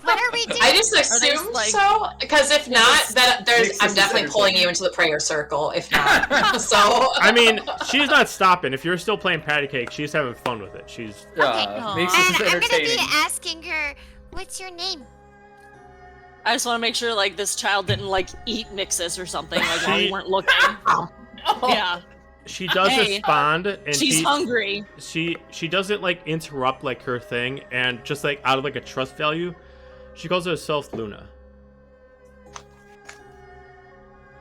What are we doing? I just they assumed just, so, because if not, Mixus I'm is definitely pulling entertaining. you into the prayer circle. If not, so I mean, she's not stopping. If you're still playing patty cake, she's having fun with it. She's Makes And it I'm gonna entertaining. be asking her, "What's your name?" I just want to make sure this child didn't eat Mixus or something while we She- weren't looking. Yeah, she does Hey, respond, and she's hungry. she doesn't interrupt her thing, and just out of a trust value, she calls herself Luna.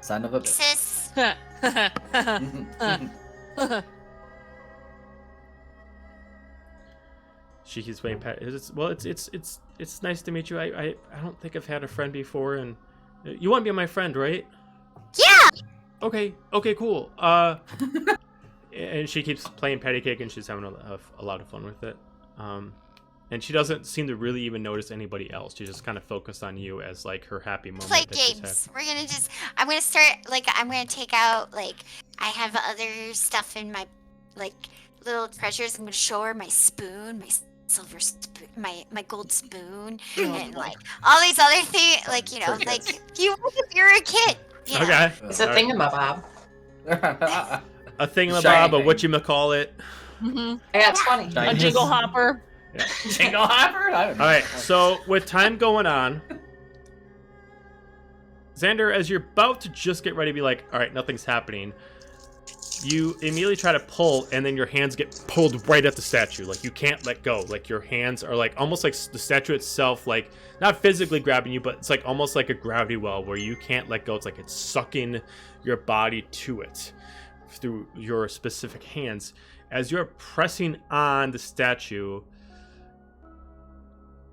Son of a bitch. Sis. She keeps playing patty. It's nice to meet you. I don't think I've had a friend before, and you want to be my friend, right? Yeah. Okay, cool. And she keeps playing patty cake, and she's having a lot of fun with it. And she doesn't seem to really even notice anybody else. She's just kind of focused on you as her happy moment. Play that she's games. We're gonna I'm gonna start. I'm gonna take out. I have other stuff in my little treasures. I'm gonna show her my spoon, my silver spoon, my gold spoon, and all these other things. You're a kid. You know? Okay. it's a All right. thingamabob. A thingamabob, Shiny a thing. whatchamacallit. Mhm. I got 20. A jiggle hopper. Jingle hopper? I don't know. All right. So with time going on, Xander, as you're about to just get ready to be all right, nothing's happening, you immediately try to pull, and then your hands get pulled right at the statue. You can't let go. Your hands are almost like the statue itself, not physically grabbing you, but it's almost like a gravity well where you can't let go. It's it's sucking your body to it through your specific hands. As you're pressing on the statue,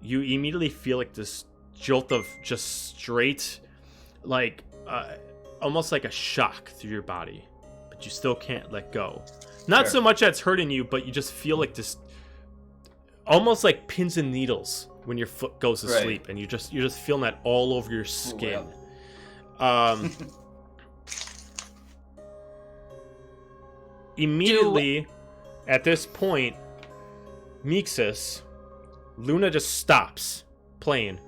you immediately feel this jolt of just straight, almost like a shock through your body, but you still can't let go. Not Sure. so much that's hurting you, but you just feel this, almost like pins and needles when your foot goes to Right. sleep, and you're just feeling that all over your skin. Immediately at this point, Mixus, Luna just stops playing.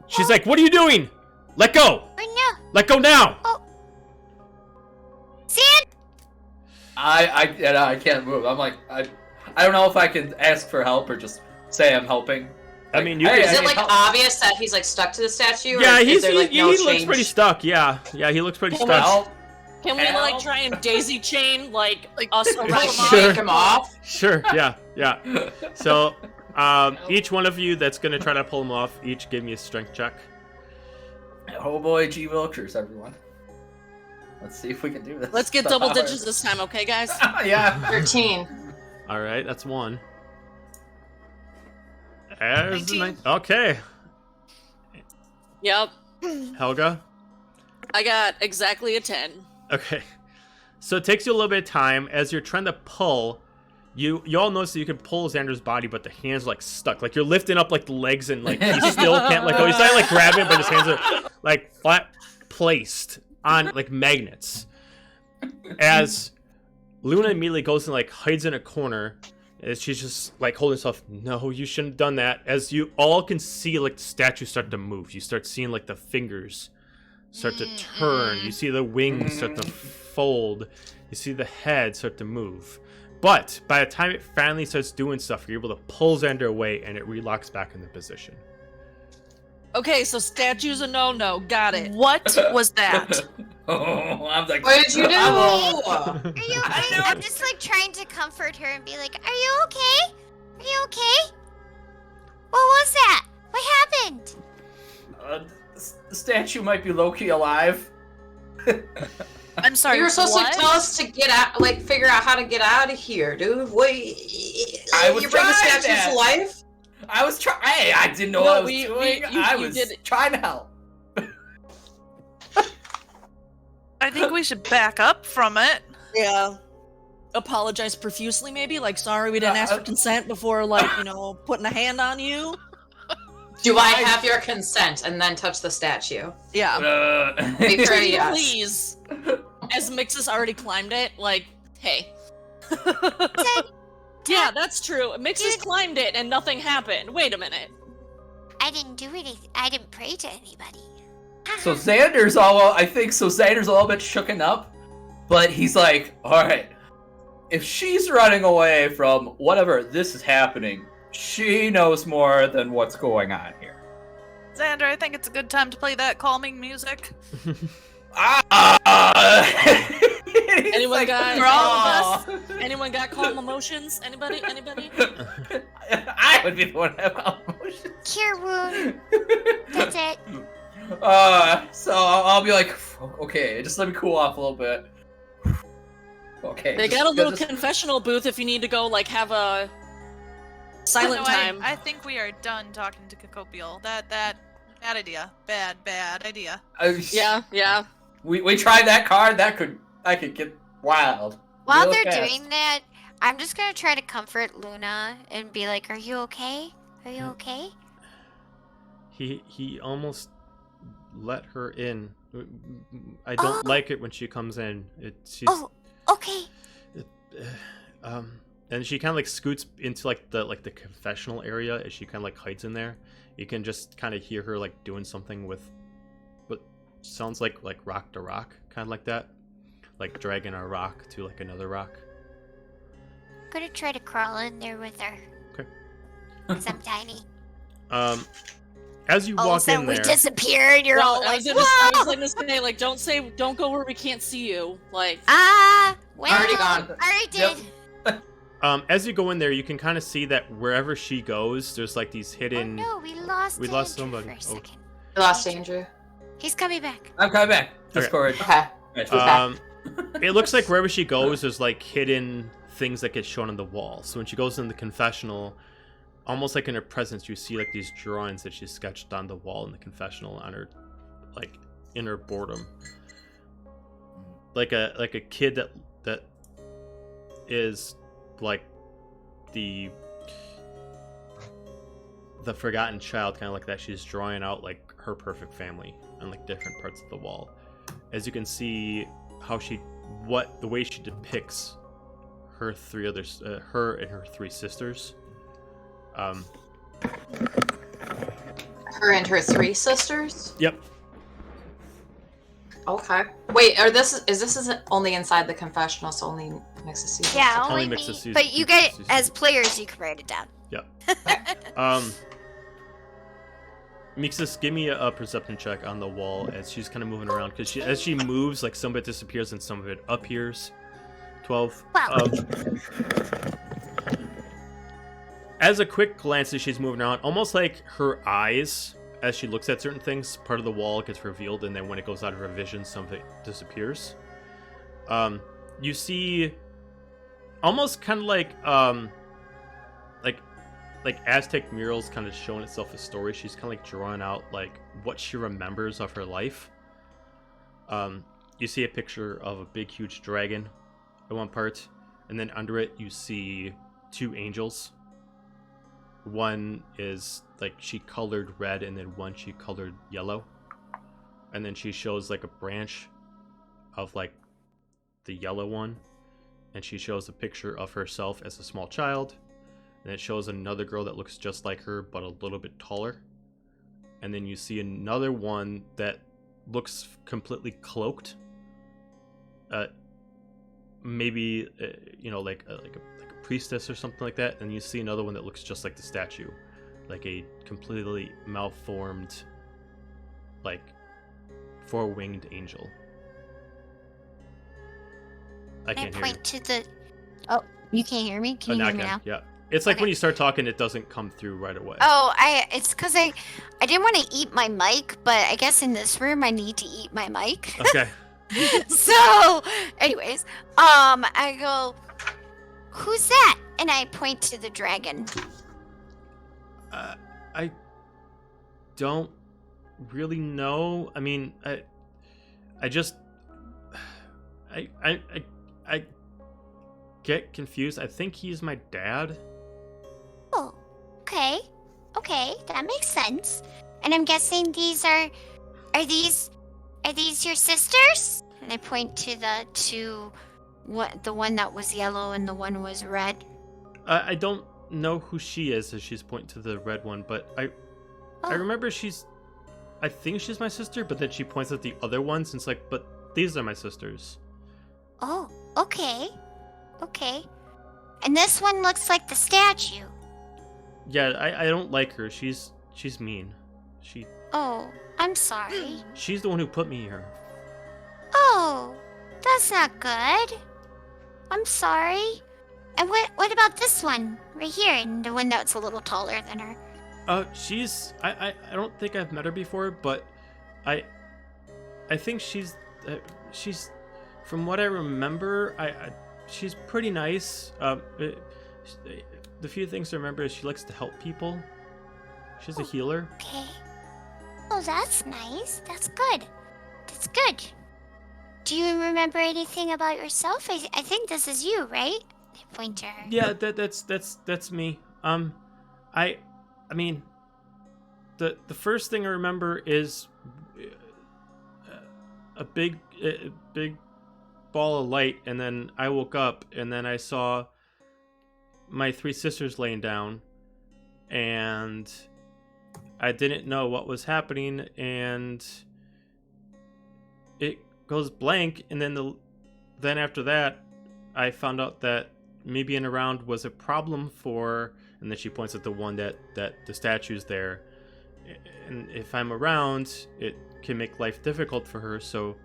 She's like, "What are you doing? Let go! Oh no! Let go now!" Sand! I can't move. I'm like, I don't know if I can ask for help or just say I'm helping. I mean, you hey, can- Is I it need like help. obvious that he's like stuck to the statue? Yeah, or is he's there, like, he no looks change? pretty stuck. Yeah, he looks pretty Can stuck. Help. Can we like Help. try and daisy chain like Like, us like, around Like Sure. shake him off? Sure. Yeah. So, each one of you that's gonna try to pull him off, each give me a strength check. Oh boy, G Wilkers, everyone. Let's see if we can do this. Let's get double digits this time, okay, guys? Yeah. 13. All right, that's one. There's the 19. Okay, Yep. Helga. I got exactly a 10. Okay, so it takes you a little bit of time as you're trying to pull. You all notice that you can pull Xander's body, but the hands are like stuck. Like you're lifting up like the legs, and like he still can't let go. He's trying to like grab it, but his hands are like flat placed on like magnets. As Luna immediately goes and like hides in a corner, as she's just like holding herself. No, you shouldn't have done that. As you all can see, like the statue start to move. You start seeing like the fingers start to turn. You see the wings start to fold. You see the head start to move. But by the time it finally starts doing stuff, you're able to pull Xander away, and it relocks back into position. Okay, so statue's a no-no. Got it. What was that? Oh, I'm like. What did you do? Are you okay? I'm just like trying to comfort her and be like, "Are you okay? Are you okay? What was that? What happened?" The statue might be low-key alive. I'm sorry. You were supposed what? to tell us to get out, like figure out how to get out of here, dude. Wait, I was you bring the trying statues that. to life? I was trying. Hey, I didn't know No, what I was we- doing. you- I you was did it. trying to help. I think we should back up from it. Yeah. Apologize profusely, maybe? Like, sorry we didn't ask for consent before, like, putting a hand on you? Do I have your consent? And then touch the statue. Yeah. Make sure Pretty yes. please. As Mixus already climbed it, like, hey. Yeah, that's true. Mixus climbed it and nothing happened. Wait a minute. I didn't do anything. I didn't pray to anybody. So Xander's Xander's a little bit shooken up, but he's like, all right, if she's running away from whatever this is happening, she knows more than what's going on here. Xander, I think it's a good time to play that calming music. Anyone got "For all of "Aw." Anyone got calm emotions? Anybody? I would be the one to have calm emotions. Cure wound. That's it. So I'll be like, okay, just let me cool off a little bit. Okay. They just- got a little just- confessional booth if you need to go, like, have a silent No, time. I think we are done talking to Cacopial. That bad idea. Bad idea. Yeah. We tried that card. That could get wild. While real they're fast. doing that, I'm just gonna try to comfort Luna and be like, "Are you okay? Are you okay?" He almost let her in. I don't like it when she comes in. She's Oh, okay. and she kind of like scoots into like the confessional area as she kind of like hides in there. You can just kind of hear her like doing something with what sounds like rock to rock, kind of like that, like dragging a rock to like another rock. I'm gonna try to crawl in there with her. Okay. 'Cause I'm tiny. As you All of a walk sudden in we there, disappear and you're all I like, was "Whoa!" gonna say, like, don't go where we can't see you. Like, Well, Already gone. Already Yep. did. as you go in there, you can kind of see that wherever she goes, there's like these Oh hidden. no, we lost lost Andrew somebody. for a Oh. second. We lost Andrew. He's coming back. I'm coming back. Discord. Okay. Right, It looks like wherever she goes, there's like hidden things that get shown on the wall. So when she goes in the confessional, almost like in her presence, you see like these drawings that she sketched on the wall in the confessional on her, like in her boredom, like a kid that is like the the forgotten child, kind of like that. She's drawing out like her perfect family on like different parts of the wall. As you can see, the way she depicts her her and her three sisters. Her and her three sisters? Yep. Okay. Wait, is this only inside the confessional, so only mixed season? Yeah, Only only mix me. the season- But you mix the guys, season. as players, you can write it down. Yep. Mixus, give me a perception check on the wall as she's kind of moving around, because as she moves, like some of it disappears and some of it appears. 12. Wow. As a quick glance as she's moving around, almost like her eyes, as she looks at certain things, part of the wall gets revealed, and then when it goes out of her vision, some of it disappears. You see, almost kind of like Aztec murals kind of showing itself a story. She's kind of like drawing out like what she remembers of her life. You see a picture of a big, huge dragon at one part, and then under it you see two angels. One is like she colored red, and then one she colored yellow. And then she shows like a branch of like the yellow one, and she shows a picture of herself as a small child. And it shows another girl that looks just like her, but a little bit taller. And then you see another one that looks completely cloaked. Maybe like a priestess or something like that. And you see another one that looks just like the statue, like a completely malformed, like four-winged angel. I can't hear you. point to the. Oh, you can't hear me? Can you Now I hear me can, now? yeah. It's like Okay. when you start talking, it doesn't come through right away. Oh, it's because I didn't want to eat my mic, but I guess in this room I need to eat my mic. Okay. So, anyways, I go, who's that? And I point to the dragon. I don't really know. I mean, I get confused. I think he's my dad. Oh, okay, that makes sense. And I'm guessing these are these your sisters? And I point to the one that was yellow and the one was red. I don't know who she is as she's pointing to the red one, but I remember I think she's my sister, but then she points at the other ones and it's like, but these are my sisters. Oh, okay. And this one looks like the statue. Yeah, I don't like her. She's mean. Oh, I'm sorry. She's the one who put me here. Oh, that's not good. I'm sorry. And what about this one right here, and the one that's a little taller than her? She's I don't think I've met her before, but I think she's from what I remember, she's pretty nice. The few things I remember is she likes to help people. She's a healer. Okay. Oh, that's nice. That's good. Do you remember anything about yourself? I think this is you, right? I point to her. Yeah, that's me. I mean, the first thing I remember is a big ball of light, and then I woke up, and then I saw my three sisters laying down, and I didn't know what was happening, and it goes blank, and then after that, I found out that me being around was a problem for, and then she points at the one that the statue's there, and if I'm around, it can make life difficult for her, so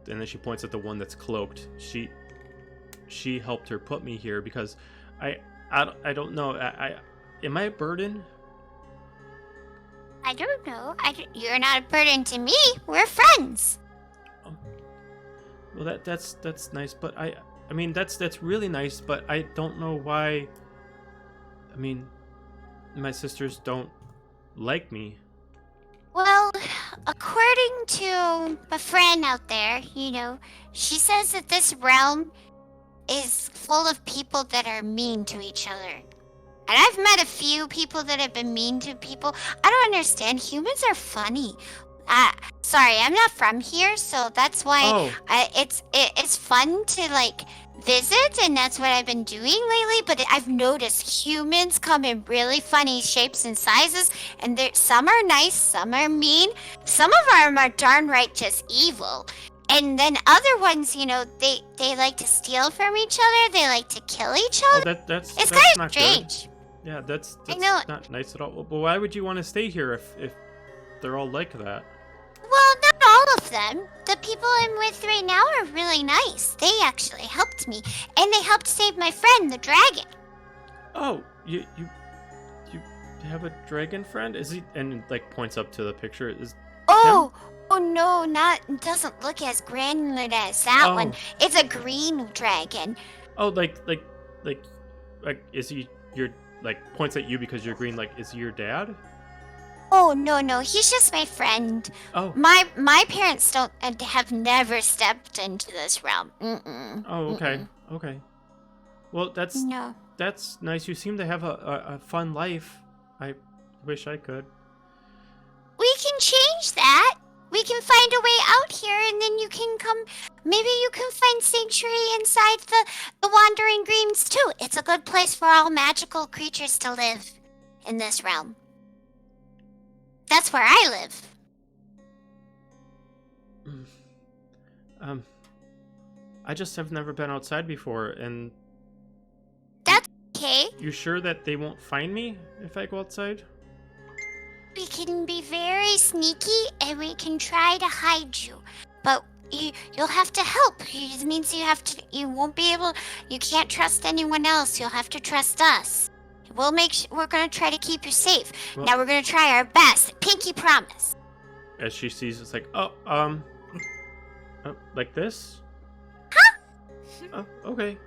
and then she points at the one that's cloaked. She helped her put me here because I don't know. Am I a burden? I don't know. You're not a burden to me. We're friends. Well, that's nice, but I mean that's really nice, but I don't know why. I mean, my sisters don't like me. Well, according to a friend out there, she says that this realm is full of people that are mean to each other. And I've met a few people that have been mean to people. I don't understand. Humans are funny. Sorry, I'm not from here, so that's why it's fun to like visit, and that's what I've been doing lately. But I've noticed humans come in really funny shapes and sizes, and some are nice, some are mean, some of them are darn right just evil. And then other ones, you know, they like to steal from each other. They like to kill each other. It's kind of not strange. Good. Yeah, that's I know. not nice at all. Well, why would you want to stay here if they're all like that? Well, not all of them. The people I'm with right now are really nice. They actually helped me, and they helped save my friend, the dragon. Oh, you have a dragon friend? Is he? And like points up to the picture. Is Oh no, doesn't look as granular as that one. Oh. It's a green dragon. Oh, like is he your like points at you because you're green? Like, is he your dad? Oh no, he's just my friend. Oh. My parents have never stepped into this realm. Mm-mm. Oh, okay. Mm-mm. Okay. Well, that's nice. You seem to have a fun life. I wish I could. We can change that. We can find a way out here, and then you can come. Maybe you can find sanctuary inside the Wandering Greens too. It's a good place for all magical creatures to live in this realm. That's where I live. I just have never been outside before, and That's okay. you sure that they won't find me if I go outside? We can be very sneaky, and we can try to hide you. But you'll have to help. It means you won't be able. You can't trust anyone else. You'll have to trust us. We're gonna try to keep you safe. Well, Now we're gonna try our best. Pinky promise. As she sees, it's like, like this? Huh? Oh, okay.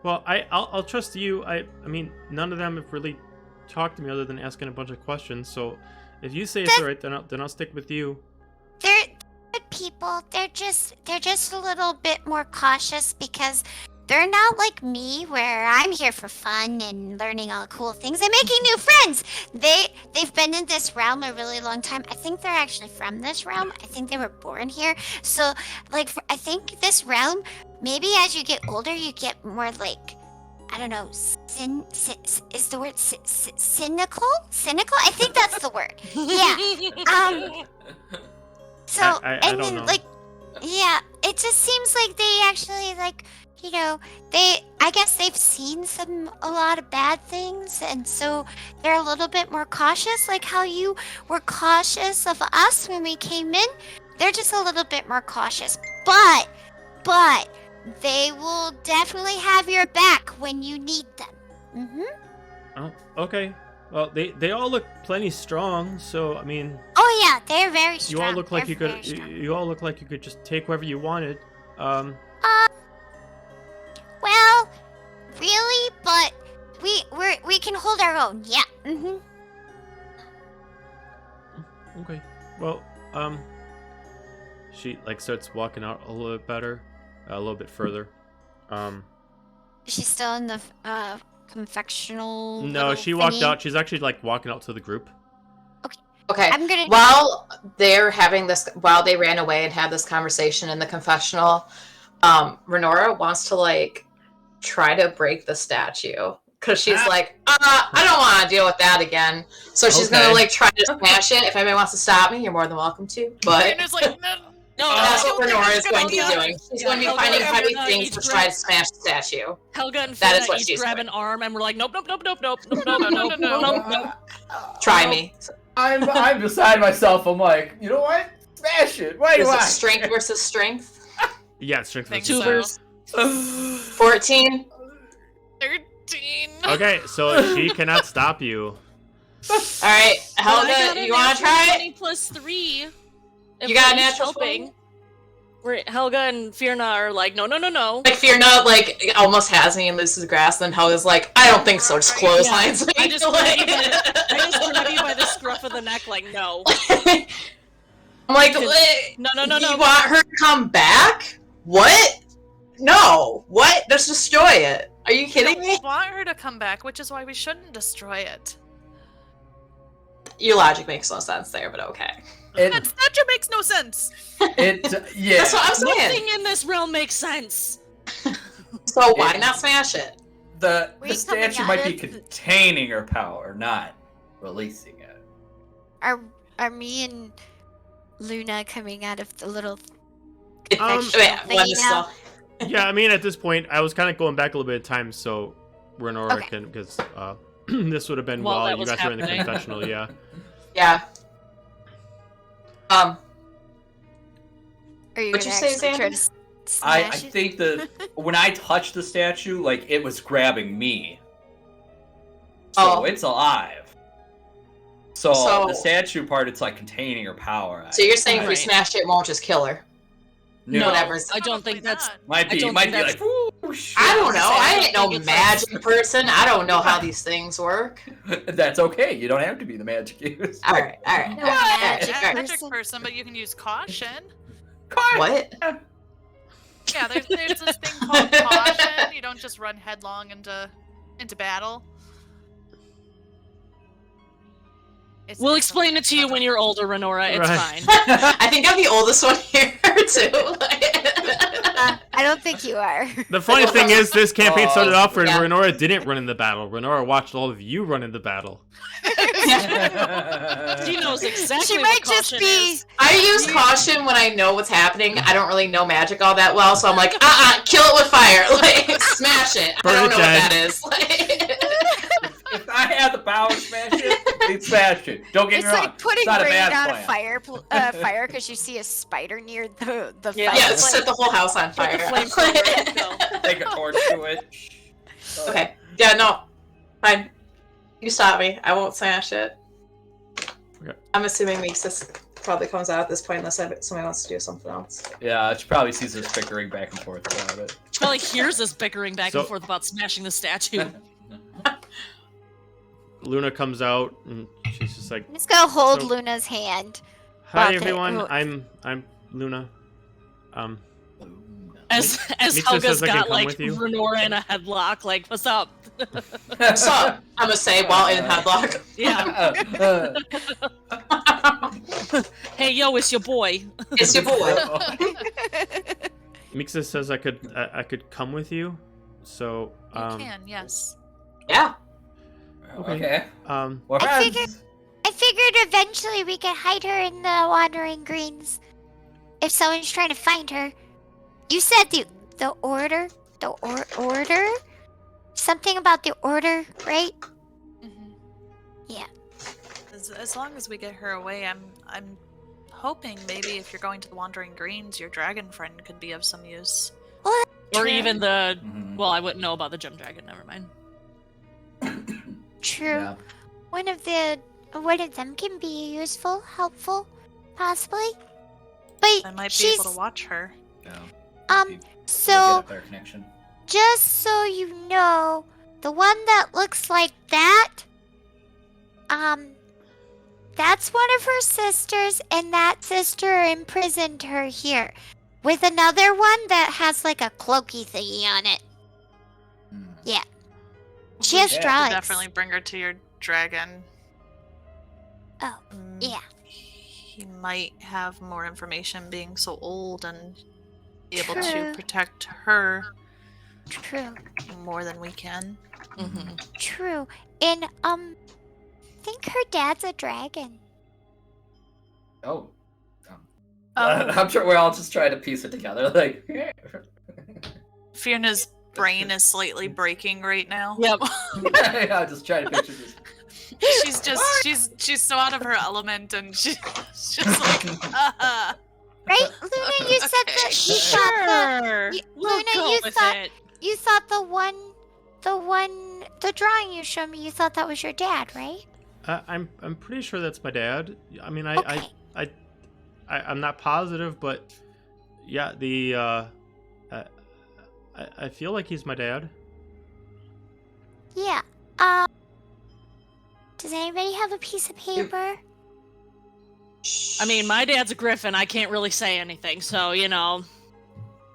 Well, I'll trust you. I mean, none of them have really talked to me other than asking a bunch of questions. So, if you say it's alright, then I'll stick with you. They're good people. They're just a little bit more cautious because they're not like me, where I'm here for fun and learning all cool things and making new friends. They've been in this realm a really long time. I think they're actually from this realm. I think they were born here. So, like, I think this realm, maybe as you get older, you get more like, I don't know, is the word cynical? Cynical? I think that's the word. Yeah. So, I and don't then, know. like, yeah, it just seems like they actually, like, you know, I guess they've seen a lot of bad things, and so they're a little bit more cautious, like how you were cautious of us when we came in. They're just a little bit more cautious, but they will definitely have your back when you need them. Oh, okay. Well, they all look plenty strong, so I mean. Oh yeah, they're very strong. You all look like They're you could. very strong. You all look like you could just take whoever you wanted. Well, really, but we can hold our own. Yeah. Okay. Well, she like starts walking out a little bit better, a little bit further. She's still in the confectional. No, little she walked thingy? out. She's actually like walking out to the group. Okay. I'm gonna. While they ran away and had this conversation in the confessional, Renora wants to like try to break the statue because she's like, I don't want to deal with that again. So she's gonna like try to smash it. If anybody wants to stop me, you're more than welcome to. But It's like, no. that's what Renora is going to be Helga. doing. She's going to be Helga finding and heavy Fiona things each to grab- try to smash the statue. Helga and That is Fiona what each she's grab doing. an arm, and we're like, nope. Try me. I'm beside myself. I'm like, you know what? Smash it. Why do Is I? it strength versus strength? Yeah, strength Think versus so. Tubers. 14. 13. Okay, so she cannot stop you. All right, Helga, you want to try it? 20 plus 3. If You got a we're each natural helping. 20? Where Helga and Fiona are like, no. Like Fiona, like almost has me and loses grasp, and Helga's like, I don't think so. Just clotheslines. I just grab you by the scruff of the neck, like, no. I'm like, No. You want her to come back? What? No! What? Just destroy it. Are you kidding me? We want her to come back, which is why we shouldn't destroy it. Your logic makes no sense there, but okay. That statue makes no sense. Yeah. That's what I'm saying. Nothing in this realm makes sense. So why not smash it? The you statue coming might out be of the- containing her power, not releasing it. Are me and Luna coming out of the little Wait, thingy one is now? still. Yeah, I mean, at this point, I was kind of going back a little bit of time, so Renora Okay. can, because this would have been While while that you was guys were in the happening. confessional, yeah. Yeah. Are you What'd gonna you say, actually try Xander? to I smash it? think when I touched the statue, like it was grabbing me. So Oh. it's alive. So So- the statue part, it's like containing her power. So you're saying if we Right. smash it, it won't just kill her? No, Whatever's- I don't Probably think that's. not. might be, I don't might think be like, ooh, shit. I don't know. I ain't no think it's like- magic person. I don't know how these things work. That's okay. You don't have to be the magic user. Alright. No You're magic a person. magic person, but you can use caution. What? Yeah, there's this thing called caution. You don't just run headlong into battle. It's We'll like explain it to you when you're older, Renora. It's Right. fine. I think I'm the oldest one here too. I don't think you are. The funny thing is, this campaign started off where yeah. Renora didn't run in the battle. Renora watched all of you run in the battle. She knows exactly She what might just caution be. is. I use caution when I know what's happening. I don't really know magic all that well, so I'm like, kill it with fire. Like, smash it. I don't know what that is. Like, If I had the power to smash it, we'd smash it. Don't get It's me wrong. like putting it's not a rain bad on plan. a fire because you see a spider near the Yeah. yeah, fireplace. set the whole house on fire. the flamethrower, go. Take a torch to it. Okay. Yeah, no. Fine. You stop me. I won't smash it. Okay. I'm assuming Mixus probably comes out at this point unless somebody wants to do something else. Yeah, she probably sees us bickering back and forth about it. Probably hears us bickering back So- and forth about smashing the statue. Luna comes out, and she's just like, Let's go hold So- Luna's hand. "Hi, Okay, everyone. oh. I'm Luna. As Mixer Helga's says I can got come like with you. Renora in a headlock, like, what's up? So, I'm gonna say while in headlock. Yeah. Hey, yo, it's your boy. It's your boy. Mixa says I could come with you. So You can, yes. Yeah. Okay. Well, I figured eventually we could hide her in the Wandering Greens. If someone's trying to find her. You said the order? Order? Something about the order, right? Mm-hmm. Yeah. As long as we get her away, I'm hoping maybe if you're going to the Wandering Greens, your dragon friend could be of some use. What? Or True. even the. Mhm. Well, I wouldn't know about the gem dragon, never mind. True. Yeah. One of them can be useful, helpful, possibly. I But might be she's able to watch her. um We'll so get a better connection. just so you know, the one that looks like that, that's one of her sisters, and that sister imprisoned her here. With another one that has like a cloaky thingy on it. Hmm. Yeah. She has Yeah. drugs. Definitely bring her to your dragon. Oh, yeah. He might have more information being so old and be able True. to protect her True. more than we can. Mm-hmm. True. And I think her dad's a dragon. Oh. Oh, I'm sure we're all just trying to piece it together. Like, Fiona's brain is slightly breaking right now. Yep. I'm just trying to picture this. She's so out of her element, and she's just like, Right? Luna, you said that you thought Sure. Luna, We'll go you with thought- it. the drawing you showed me, you thought that was your dad, right? I'm pretty sure that's my dad. I mean, Okay. I'm not positive, but yeah, I feel like he's my dad. Yeah. Does anybody have a piece of paper? I mean, my dad's a griffin. I can't really say anything, so, you know.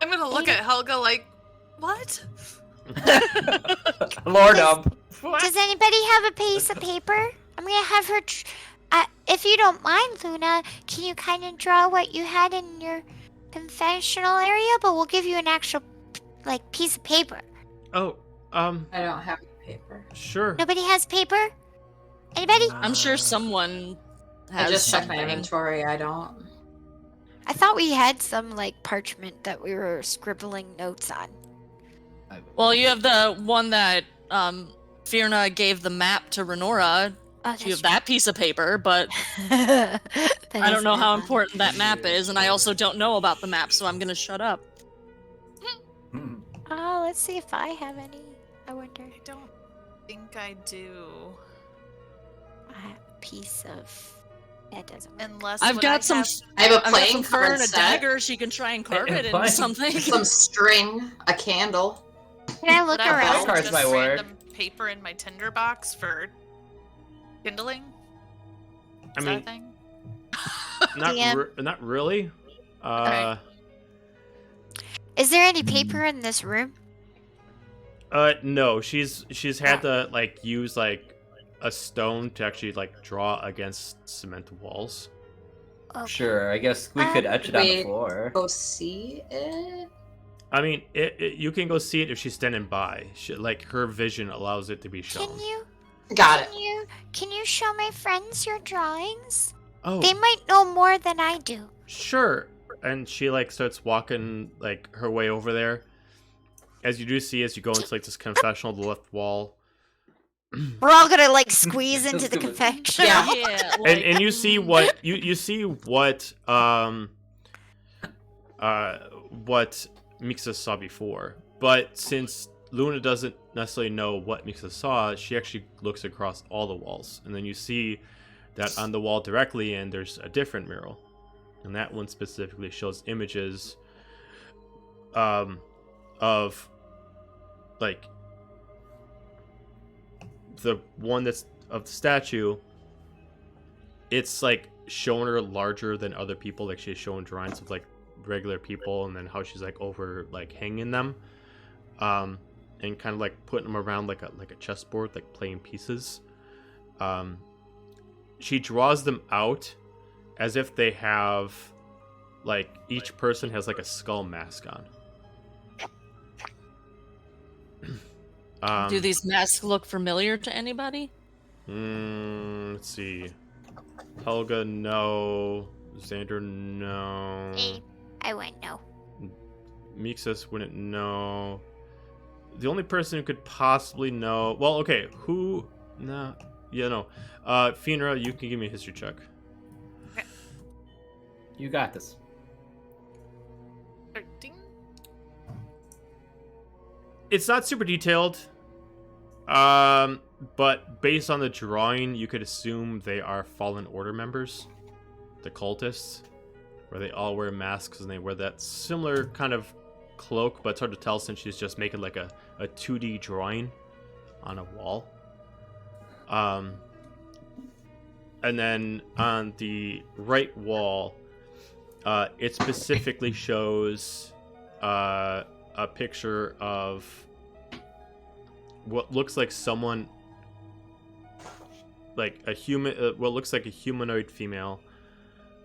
I'm gonna look at Helga like, What? Lord up. Does anybody have a piece of paper? I'm gonna have her. If you don't mind, Luna, can you kind of draw what you had in your confessional area? But we'll give you an actual, like, piece of paper. Oh, I don't have paper. sure. Nobody has paper? Anybody? I'm sure someone has I just checked my something. inventory. I don't. I thought we had some, like, parchment that we were scribbling notes on. Well, you have the one that Fierna gave the map to Renora. Oh, You have that piece of paper, but I I don't know how important that map is, and I also don't know about the map, so I'm gonna shut up. Oh, let's see if I have any. I wonder. I don't think I do. I have a piece of. That doesn't work. Unless I've what got I some. have- I have a I've got playing some fur card and a set, dagger. She can try and carve it into Fine. something. some string, a candle. Can I look what I have around? is Cards just might work. random paper in my tinderbox for kindling. I Is mean, that a thing? not really. Okay. Is there any paper in this room? No, she's had to like use like a stone to actually like draw against cement walls. Okay. Sure, I guess we could etch it on the Wait. floor. Go see it. I mean, you can go see it if she's standing by. Like her vision allows it to be shown. Can you? Got it. Can you show my friends your drawings? Oh, They might know more than I do. sure. And she like starts walking like her way over there. As you do see, as you go into like this confessional, the left wall, We're all gonna like squeeze into Let's the do it. confection. Yeah. Yeah, like, and you see what you see what Mixa saw before. But since Luna doesn't necessarily know what Mixa saw, she actually looks across all the walls, and then you see that on the wall directly, and there's a different mural, and that one specifically shows images of like the one that's of the statue. It's like shown her larger than other people, like she's showing drawings of like regular people, and then how she's like over like hanging them and kind of like putting them around like a chessboard, like playing pieces. She draws them out as if they have like each person has like a skull mask on. do these masks look familiar to anybody? Let's see. Helga, no. Xander, no. I wouldn't know. Mixus wouldn't know. The only person who could possibly know. Well, okay. Who? No. Yeah, no. Finra, you can give me a history check. You got this. 13? It's not super detailed. But based on the drawing, you could assume they are Fallen Order members, the cultists, where they all wear masks and they wear that similar kind of cloak, but it's hard to tell since she's just making like a 2D drawing on a wall. And then on the right wall, it specifically shows a picture of what looks like someone, like a human, what looks like a humanoid female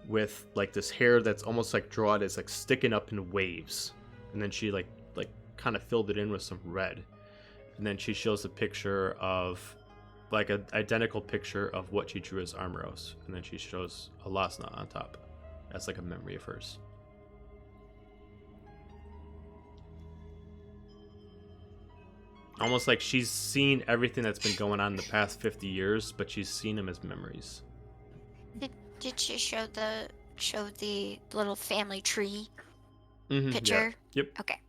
with like this hair that's almost like drawn as like sticking up in waves, and then she like kind of filled it in with some red, and then she shows a picture of like an identical picture of what she drew as Armoros, and then she shows Alasna on top as like a memory of hers. Almost like she's seen everything that's been going on in the past 50 years, but she's seen them as memories. Did she show the little family tree Mm-hmm, picture? Yeah. Yep. Okay.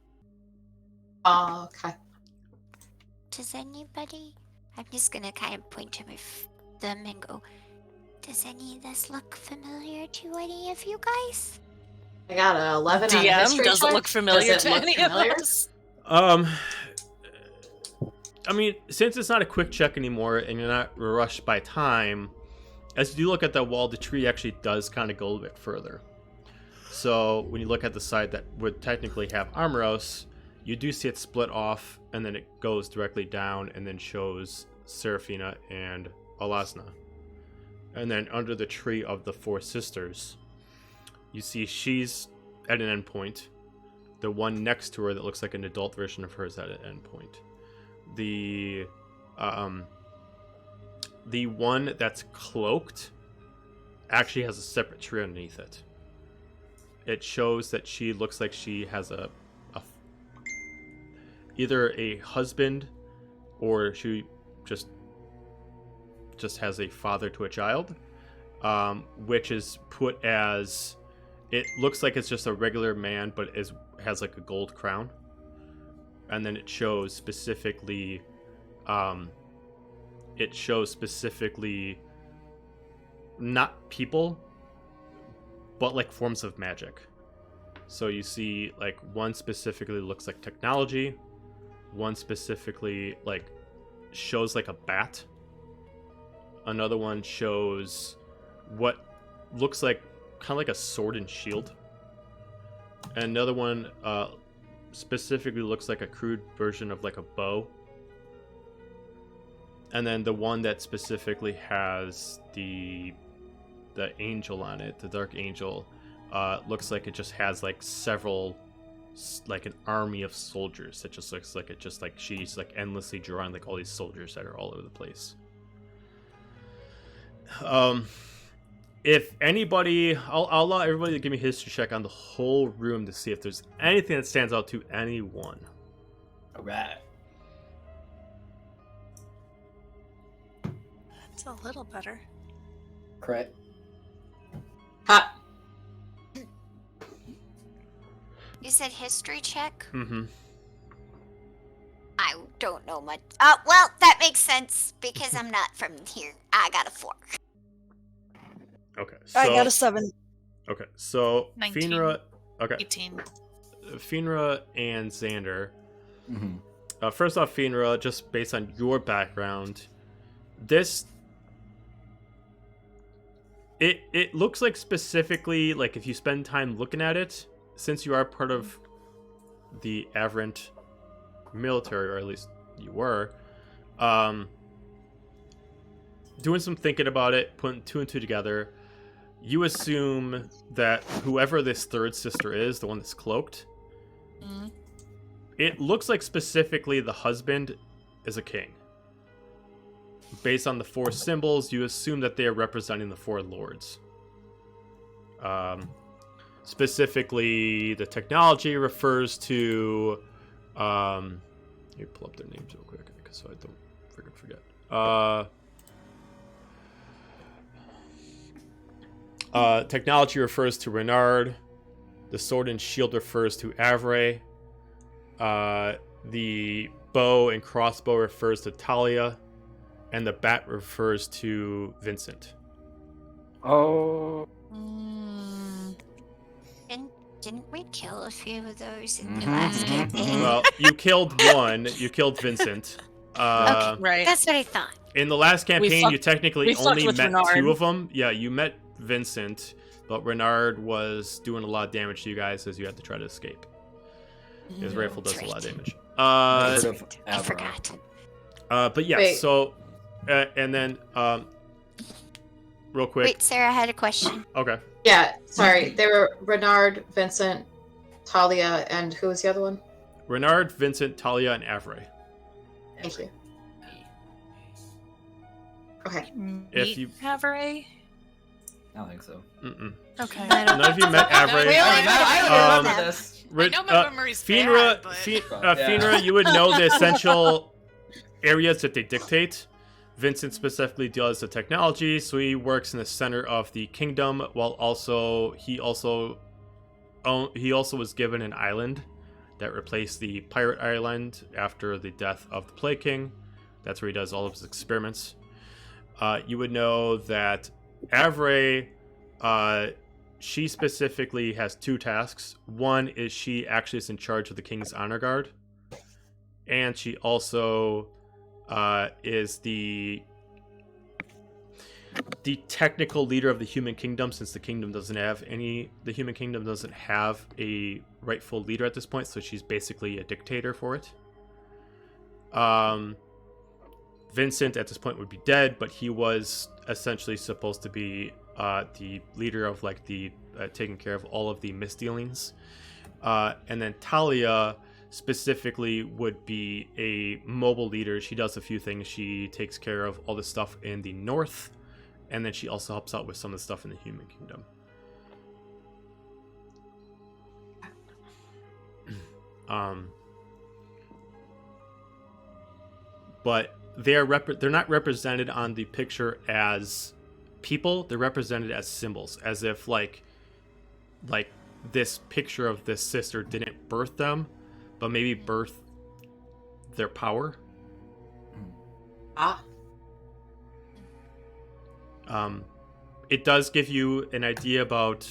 Oh, okay. Does anybody? I'm just gonna kind of point to them and go. Does any of this look familiar to any of you guys? I got an 11 on the DM, history does it check. look familiar Does it to look any familiar? of us? I mean, since it's not a quick check anymore and you're not rushed by time, as you do look at that wall, the tree actually does kind of go a little bit further. So when you look at the side that would technically have Armoros, You do see it split off, and then it goes directly down, and then shows Serafina and Alasna. And then under the tree of the Four Sisters, you see she's at an endpoint. The one next to her that looks like an adult version of her is at an endpoint. The one that's cloaked actually has a separate tree underneath it. It shows that she looks like she has either a husband, or she just has a father to a child, which is put as, it looks like it's just a regular man, but has like a gold crown. And then it shows specifically not people, but like forms of magic. So you see like one specifically looks like technology, one specifically like shows like a bat, another one shows what looks like kind of like a sword and shield, and another one specifically looks like a crude version of like a bow. And then the one that specifically has the angel on it, the dark angel, looks like it just has like several, like an army of soldiers. It just looks like she's like endlessly drawing like all these soldiers that are all over the place. If anybody, I'll allow everybody to give me a history check on the whole room to see if there's anything that stands out to anyone. All right. That's a little better. Crit. Ha. You said history check? Mm-hmm. I don't know much. Well, that makes sense because I'm not from here. I got a 4. Okay. So, I got a 7. Okay, so 19. Finra. Okay. 18. Finra and Xander. Mm-hmm. First off, Finra, just based on your background, this. It looks like specifically, like if you spend time looking at it, since you are part of the Averant military, or at least you were, doing some thinking about it, putting 2 and 2 together, you assume that whoever this third sister is, the one that's cloaked, it looks like specifically the husband is a king. Based on the 4 symbols, you assume that they are representing the 4 lords. Specifically, the technology refers to... let me pull up their names real quick, so I don't freaking forget. Technology refers to Renard. The sword and shield refers to Avray. The bow and crossbow refers to Talia. And the bat refers to Vincent. Oh. Didn't we kill a few of those in the last campaign? Well, you killed one. You killed Vincent. Okay, Right. that's what I thought. In the last campaign, you technically we fucked only with met Renard. 2 of them. Yeah, you met Vincent, but Renard was doing a lot of damage to you guys as you had to try to escape. His rifle does a lot of damage. Heard of I Avra. forgot. But yeah, Wait. so... and then, real quick... Wait, Sarah had a question. Okay. Yeah, sorry. They were Renard, Vincent, Talia, and who was the other one? Renard, Vincent, Talia, and Avray. Thank you. Okay. If you- Avray? I don't think so. Mm-mm. Okay. None of you met Avray. Really? I remember Um, this. I know my memory's Finra, bad, but... Finra, you would know the essential areas that they dictate. Vincent specifically deals with technology, so he works in the center of the kingdom, while he also was given an island that replaced the pirate island after the death of the Plague King. That's where he does all of his experiments. You would know that Avray, she specifically has 2 tasks. One is she actually is in charge of the King's Honor Guard, and she also is the technical leader of the human kingdom, since the human kingdom doesn't have a rightful leader at this point, so she's basically a dictator for it. Vincent at this point would be dead, but he was essentially supposed to be the leader of like the taking care of all of the misdealings. And then Talia specifically would be a mobile leader. She does a few things. She takes care of all the stuff in the north, and then she also helps out with some of the stuff in the human kingdom. But they're not represented on the picture as people. They're represented as symbols, as if like this picture of this sister didn't birth them, but maybe birth their power. It does give you an idea about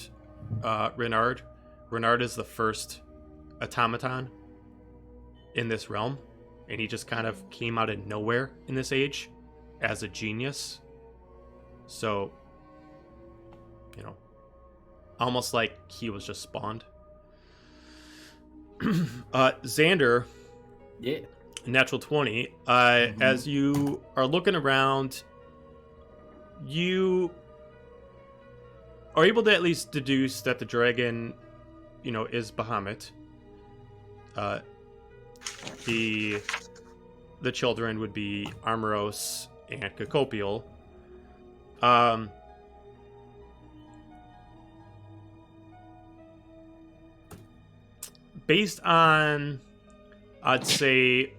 Renard. Renard is the first automaton in this realm, and he just kind of came out of nowhere in this age as a genius. So, you know, almost like he was just spawned. Xander, Yeah. natural 20. As you are looking around, you are able to at least deduce that the dragon, you know, is Bahamut. The children would be Armoros and Cacopial. Based on, I'd say,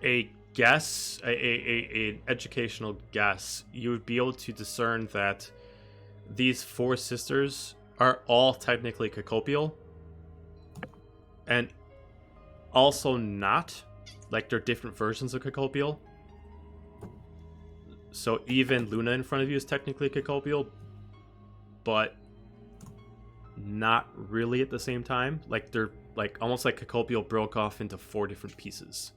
a guess, an educational guess, you would be able to discern that these four sisters are all technically Cacopial, and also not. Like, they're different versions of Cacopial. So even Luna in front of you is technically Cacopial, but not really at the same time. Like, they're like almost like Cacopial broke off into 4 different pieces,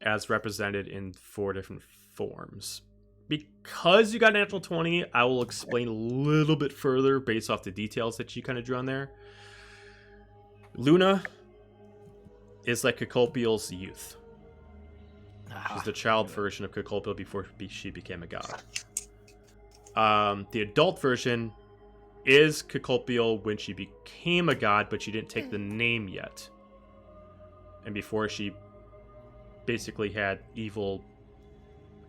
as represented in 4 different forms. Because you got natural 20, I will explain a little bit further based off the details that you kind of drew on there. Luna is like Cacopial's youth. She's the child version of Cacopial before she became a god. The adult version is Cacopial when she became a god, but she didn't take the name yet. And before she basically had evil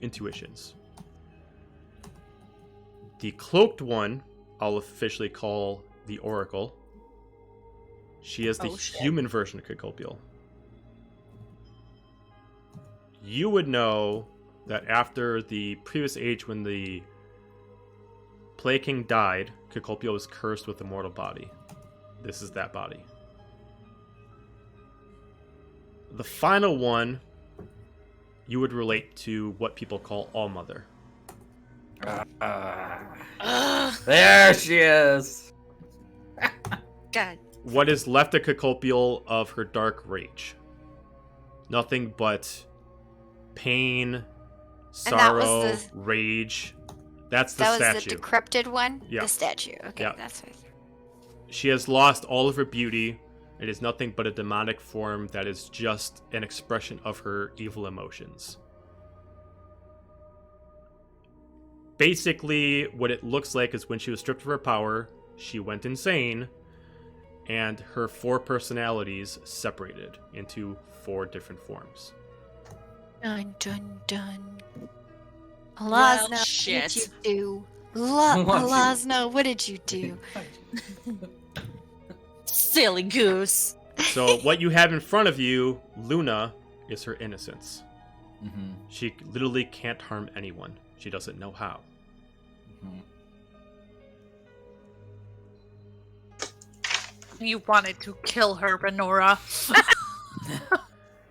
intuitions. The cloaked one, I'll officially call the Oracle. She is the human version of Cacopial. You would know that after the previous age, when the Plague King died, Cacopial was cursed with a mortal body. This is that body. The final one, you would relate to what people call All-Mother. There she is. God. What is left of Cacopial of her dark rage? Nothing but pain, sorrow, rage. That's the statue. That was the decrepit one? Yeah. The statue. Okay, Yeah. that's what. She has lost all of her beauty. It is nothing but a demonic form that is just an expression of her evil emotions. Basically, what it looks like is when she was stripped of her power, she went insane, and her 4 personalities separated into 4 different forms. Dun dun dun. Well, Alazna, shit. what did you do? What Alazna, what did you do? Silly goose. So what you have in front of you, Luna, is her innocence. Mm-hmm. She literally can't harm anyone. She doesn't know how. You wanted to kill her, Renora.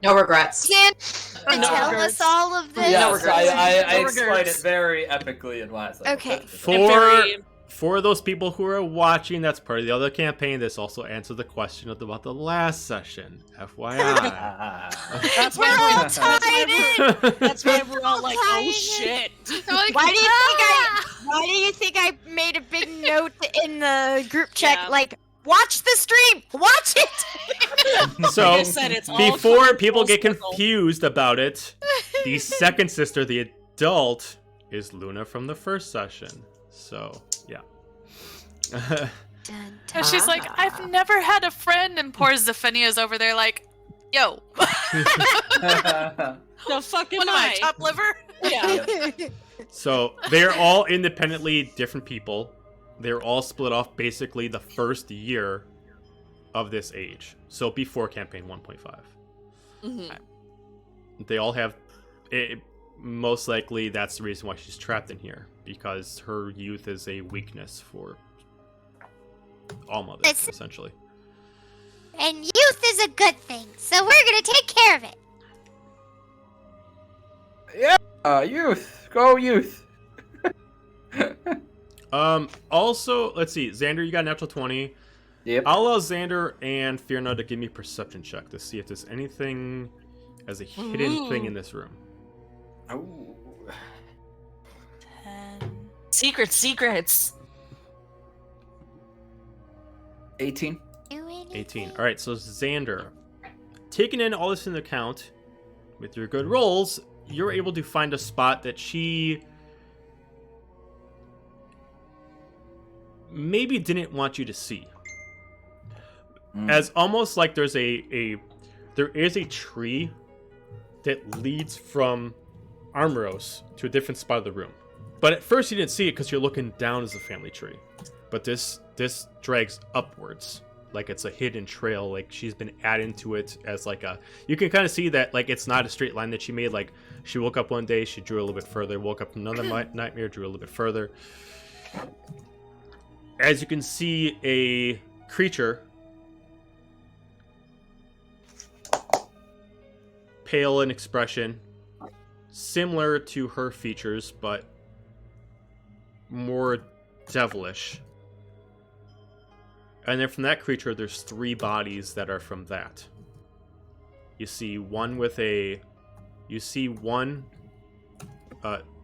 No regrets. Can't No tell regrets. us all of this. Yes, I No explained regrets. it very epically in last episode. Okay. For for those people who are watching, that's part of the other campaign. This also answers the question about the last session. FYI. That's We're why all tied in. That's why we're all like, oh Tied in. shit. Why do you think I made a big note in the group chat Yeah. like watch the stream, watch it? So Like I said, it's all before coming people full get circle. confused about it, the second sister, the adult, is Luna from the first session. So yeah. And she's like, I've never had a friend, and poor Zephania's over there like, yo, The fuck am what am I, I? top liver? Yeah. So they're all independently different people. They're all split off basically the first year of this age. So before campaign 1.5. Mhm. They all have most likely that's the reason why she's trapped in here, because her youth is a weakness for all mothers, It's- essentially. And youth is a good thing, so we're gonna take care of it. Youth, go youth. Also, let's see, Xander, you got a natural 20. Yep. I'll allow Xander and Fierna to give me a perception check to see if there's anything as a hidden thing in this room. Ooh. 10. Secrets. 18. 18. All right, so Xander, taking in all this into account, with your good rolls, you're able to find a spot that she maybe didn't want you to see. As almost like there is a tree that leads from Armoros to a different spot of the room. But at first you didn't see it because you're looking down as a family tree. But this drags upwards, like it's a hidden trail, like she's been adding to it as like a... You can kind of see that like it's not a straight line that she made. Like she woke up one day, she drew a little bit further, woke up from another nightmare, drew a little bit further. As you can see, a creature, pale in expression, similar to her features, but more devilish. And then from that creature, there's 3 bodies that are from that. You see one with a... You see one...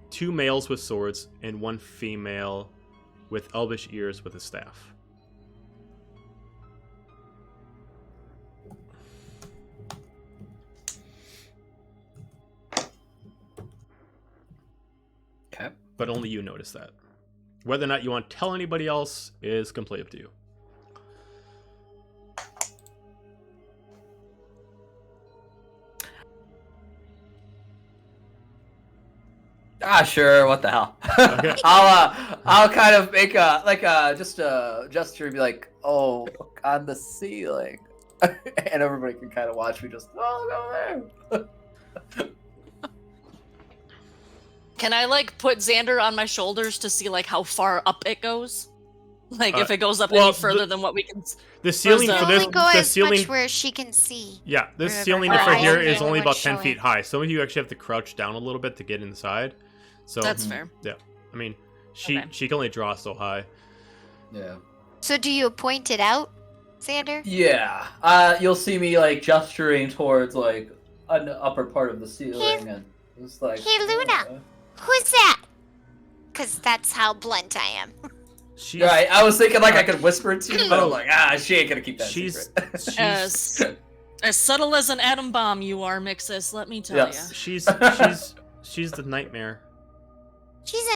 2 males with swords, and 1 female with elvish ears with a staff. Okay. But only you notice that. Whether or not you want to tell anybody else is completely up to you. Sure. What the hell? Okay. I'll kind of make just a gesture and be like, oh, look on the ceiling, and everybody can kind of watch me just go there. Can I like put Xander on my shoulders to see like how far up it goes? Like if it goes up any further than what we can. The ceiling Or for the- this, Only go the as ceiling, much where she can see. yeah, this wherever ceiling her right here eyes is are only about 10 showing. feet high. Some of you actually have to crouch down a little bit to get inside. So That's fair. yeah, I mean, she Okay. can only draw so high. Yeah. So do you point it out, Xander? Yeah. You'll see me like gesturing towards like an upper part of the ceiling, and it's like, Hey, Luna. Who's that? Because that's how blunt I am. She's Right. I was thinking like I could whisper it to you, but I'm like, she ain't gonna keep that she's secret. As subtle as an atom bomb you are, Mixus, let me tell Yes. you. she's the nightmare. She's a...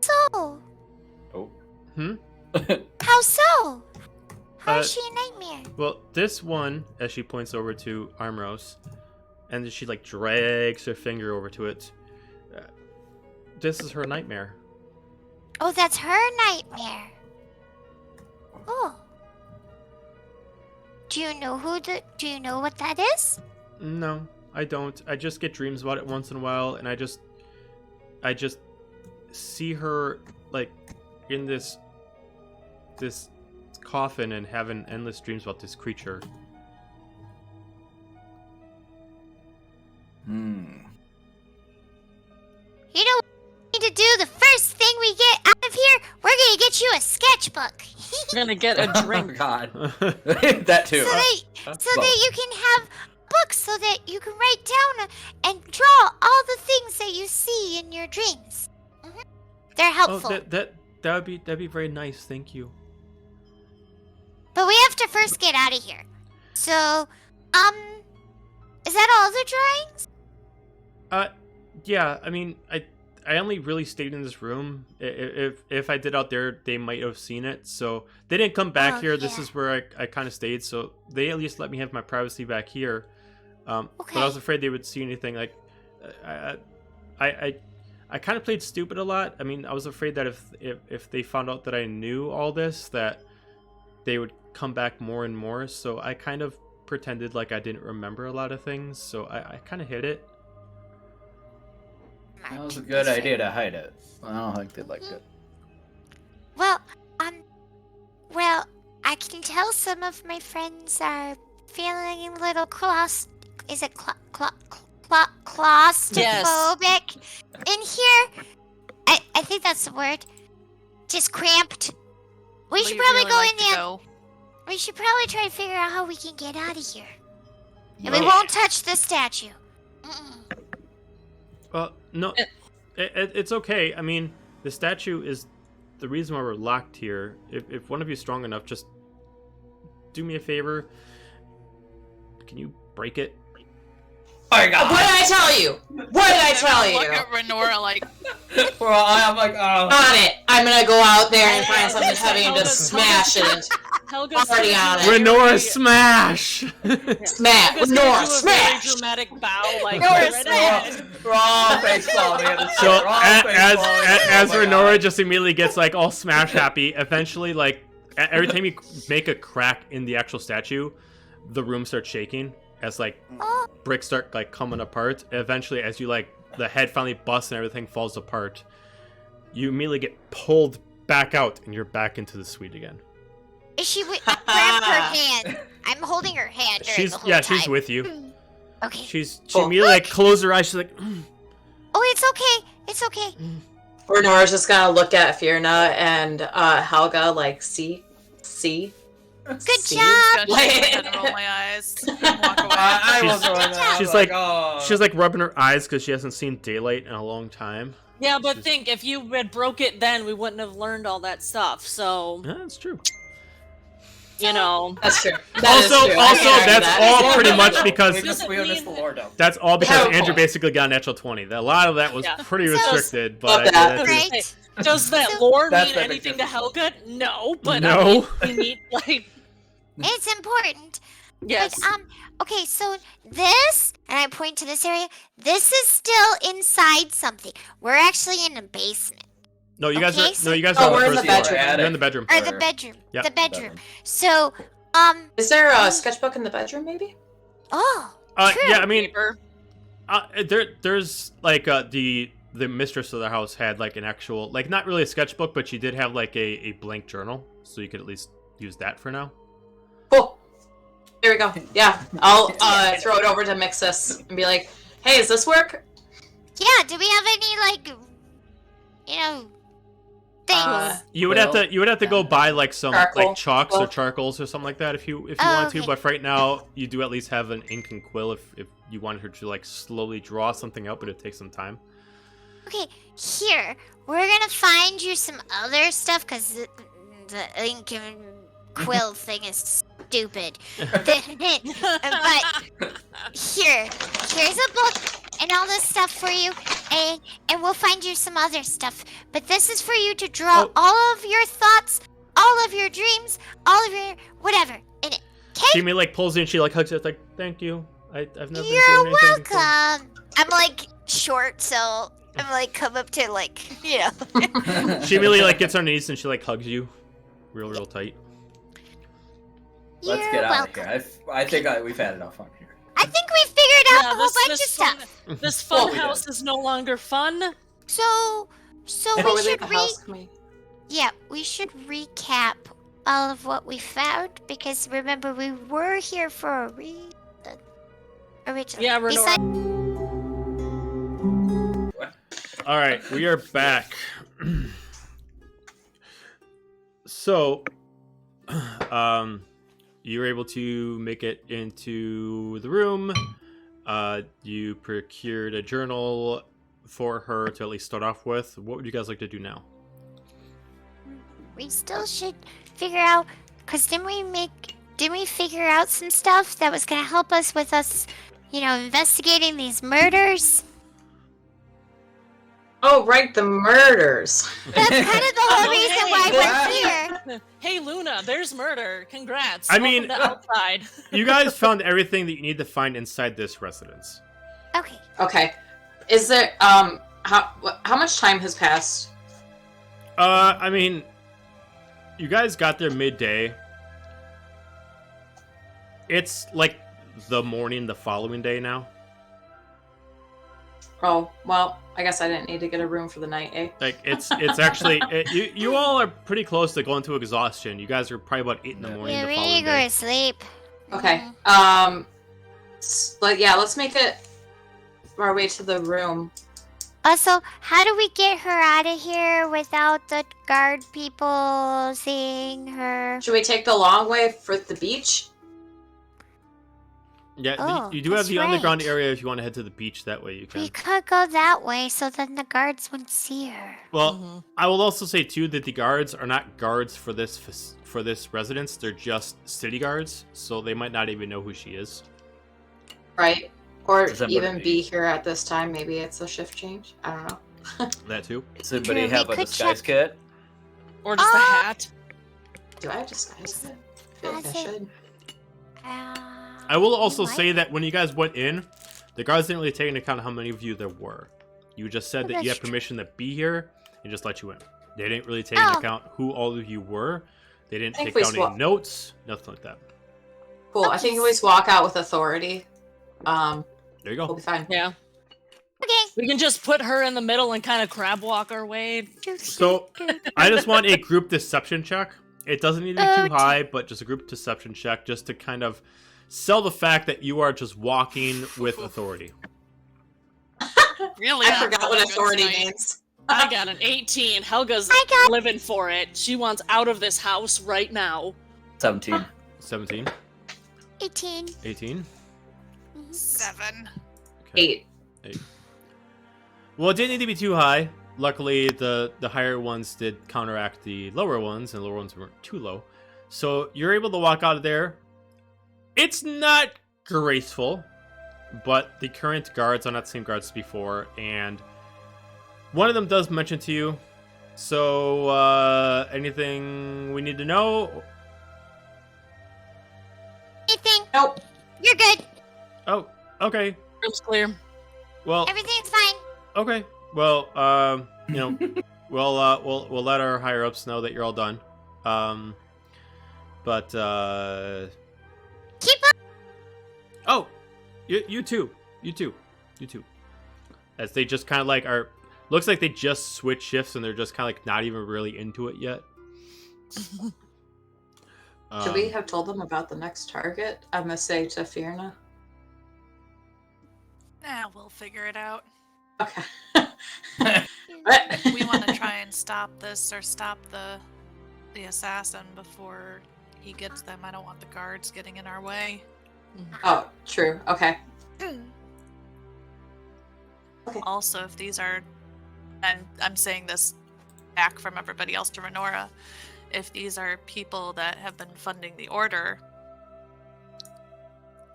So? Oh. How so? How Uh, is she a nightmare? Well, this one, as she points over to Armros, and she like drags her finger over to it. This is her nightmare. Oh, that's her nightmare. Oh. Do you know what that is? No, I don't. I just get dreams about it once in a while, and I just see her like in this coffin and having endless dreams about this creature. Hmm. You know do the first thing we get out of here? We're gonna get you a sketchbook. We're gonna get a Oh drink. God. That too. So Well. that you can have books so that you can write down and draw all the things that you see in your dreams. They're helpful. That'd be very nice. Thank you. But we have to first get out of here. So, is that all the drawings? Yeah. I mean, I only really stayed in this room. If I did out there, they might have seen it. So they didn't come back here. This is where I kind of stayed. So they at least let me have my privacy back here. But I was afraid they would see anything. Like, I kind of played stupid a lot. I mean, I was afraid that if they found out that I knew all this, that they would come back more and more. So I kind of pretended like I didn't remember a lot of things. So I kind of hid it. That was a good idea to hide it. I don't think they'd like it. Well, I can tell some of my friends are feeling a little claustrophobic in here. I think that's the word. Just cramped. We should probably go in there. We should probably try to figure out how we can get out of here. And we won't touch the statue. No, it's okay. I mean, the statue is the reason why we're locked here. If one of you is strong enough, just do me a favor. Can you break it? Oh my God! What did I tell you? What did I tell you? Look at Renora like, Well, I'm like, oh. On it. I'm gonna go out there and find something heavy and just smash it. Helga's Already gonna on do it. a Renora, very- smash! Smash. Helga's Renora, gonna do a very smash. dramatic bow, like Renora, right smash. ahead. Wrong face palm. So as Renora just immediately gets like all smash happy, eventually like every time you make a crack in the actual statue, the room starts shaking as like bricks start like coming apart. Eventually, as you like the head finally busts and everything falls apart, you immediately get pulled back out and you're back into the suite again. Is she with? I grabbed her hand. I'm holding her hand during the whole time. She's with you. Okay. She immediately like closed her eyes. She's like, Oh, it's okay. It's okay. Nora's just gonna look at Fiona and Helga like, see? Good See? job. and roll my eyes and walk away. I She's- was going that. she's like, like- oh. she's like rubbing her eyes because she hasn't seen daylight in a long time. Yeah, but She's- think, if you had broke it then, we wouldn't have learned all that stuff. So, Yeah, that's true. you know. That's true. That is Also, true. I can't argue that's that. all pretty much because Doesn't we missed the mean- lore though. that's all because Terrible. Andrew basically got a natural 20. A lot of that was Yeah. pretty So- restricted, but Love I did that. that too. Right. Does that lore That's mean my big anything to difference. Helga? No, but No. I mean, we need, like, It's important. yes. Like, okay, so this, and I point to this area, this is still inside something. We're actually in a basement. No, you guys Okay, are so- no, you guys Oh, are we're in the first floor. bedroom. You're in the bedroom. Or the bedroom. Yeah. The bedroom. So, Is there a sketchbook in the bedroom, maybe? oh, true. Yeah, I mean, Paper. there's like the mistress of the house had like an actual, like, not really a sketchbook, but she did have like a blank journal, so you could at least use that for now. Cool. There we go. Yeah, I'll throw it over to Mixus and be like, "Hey, does this work?" Yeah, do we have any, like, things? You would have to go buy like some Charcoal. like chalks or Well- charcoals or something like that if you wanted okay. to. But for right now, you do at least have an ink and quill if you wanted her to like slowly draw something out, but it takes some time. Okay, here, we're gonna find you some other stuff, because the ink and quill thing is stupid. But here's a book and all this stuff for you, and we'll find you some other stuff. But this is for you to draw all of your thoughts, all of your dreams, all of your whatever in it. She may like pulls you and she like hugs it like, "Thank you. I've never been You're given anything before." welcome. I'm like short, so I'm like come up to like She immediately like gets on her knees and she like hugs you, real tight. Let's You're get out welcome. of here. I think we've had enough fun here. I think we figured out Yeah, a whole bunch of fun, stuff. this Well, fun we house did. is no longer fun. So If we we leave should the house, can we? we should recap all of what we found, because remember we were here for a reason. Originally. Yeah, Renora. Besides, All right, we are back. So, you were able to make it into the room. You procured a journal for her to at least start off with. What would you guys like to do now? We still should figure out, because didn't we figure out some stuff that was going to help us with us, investigating these murders? Oh, right, the murders. That's kind of the whole reason why we're here. Hey, Luna, there's murder. Congrats. I mean, Welcome to outside. You guys found everything that you need to find inside this residence. Okay. Okay. Is there how much time has passed? I mean, you guys got there midday. It's like the morning the following day now. Oh, well, I guess I didn't need to get a room for the night, eh? Like it's actually you all are pretty close to going to exhaustion. You guys are probably about 8 in the morning. Yeah, the we following need to go day. to sleep. Okay. Let's make it our way to the room. Also, how do we get her out of here without the guard people seeing her? Should we take the long way for the beach? Yeah, Oh, you do have that's the underground right. area if you want to head to the beach. That way you We can. could go that way so then the guards wouldn't see her. Well, I will also say too that the guards are not guards for this residence. They're just city guards, so they might not even know who she is. Right. Or Does anybody- even be here at this time. Maybe it's a shift change. I don't know. That too. Does anybody True, have we a could disguise check- kit? Or just a hat. Do I have disguise? I feel like I That's it. should. I will also we might. say that when you guys went in, the guards didn't really take into account how many of you there were. You just said Oh, that you that's had permission to be here and just let you in. They didn't really take into Oh. account who all of you were. They didn't I think take we down any notes, nothing like that. Cool. I think we always walk out with authority. There you We'll go. be fine. Yeah. Okay. We can just put her in the middle and kind of crab walk our way. So, I just want a group deception check. It doesn't need to be too Okay. high, but just a group deception check just to kind of sell the fact that you are just walking with authority. Really? I forgot what authority means. I got an 18. Helga's I got- living for it. She wants out of this house right now. 17. 17, 18. 18. 7. Okay. 8. Well, it didn't need to be too high. Luckily, the higher ones did counteract the lower ones, and the lower ones weren't too low. So you're able to walk out of there. It's not graceful, but the current guards are not the same guards as before, and one of them does mention to you. So, anything we need to know? Anything? Nope. You're good. Oh, okay. Room's clear. Well, Everything's fine. okay. Well, we'll let our higher ups know that you're all done. But Keep up. oh, you too. As they just kind of like are, looks like they just switch shifts and they're just kind of like not even really into it yet. Should we have told them about the next target? I'm gonna say to Fiona. Nah, we'll figure it out. Okay. We want to try and stop this or stop the assassin before he gets them. I don't want the guards getting in our way. Oh, true. Okay. Also, if these are, and I'm saying this back from everybody else to Renora, if these are people that have been funding the order,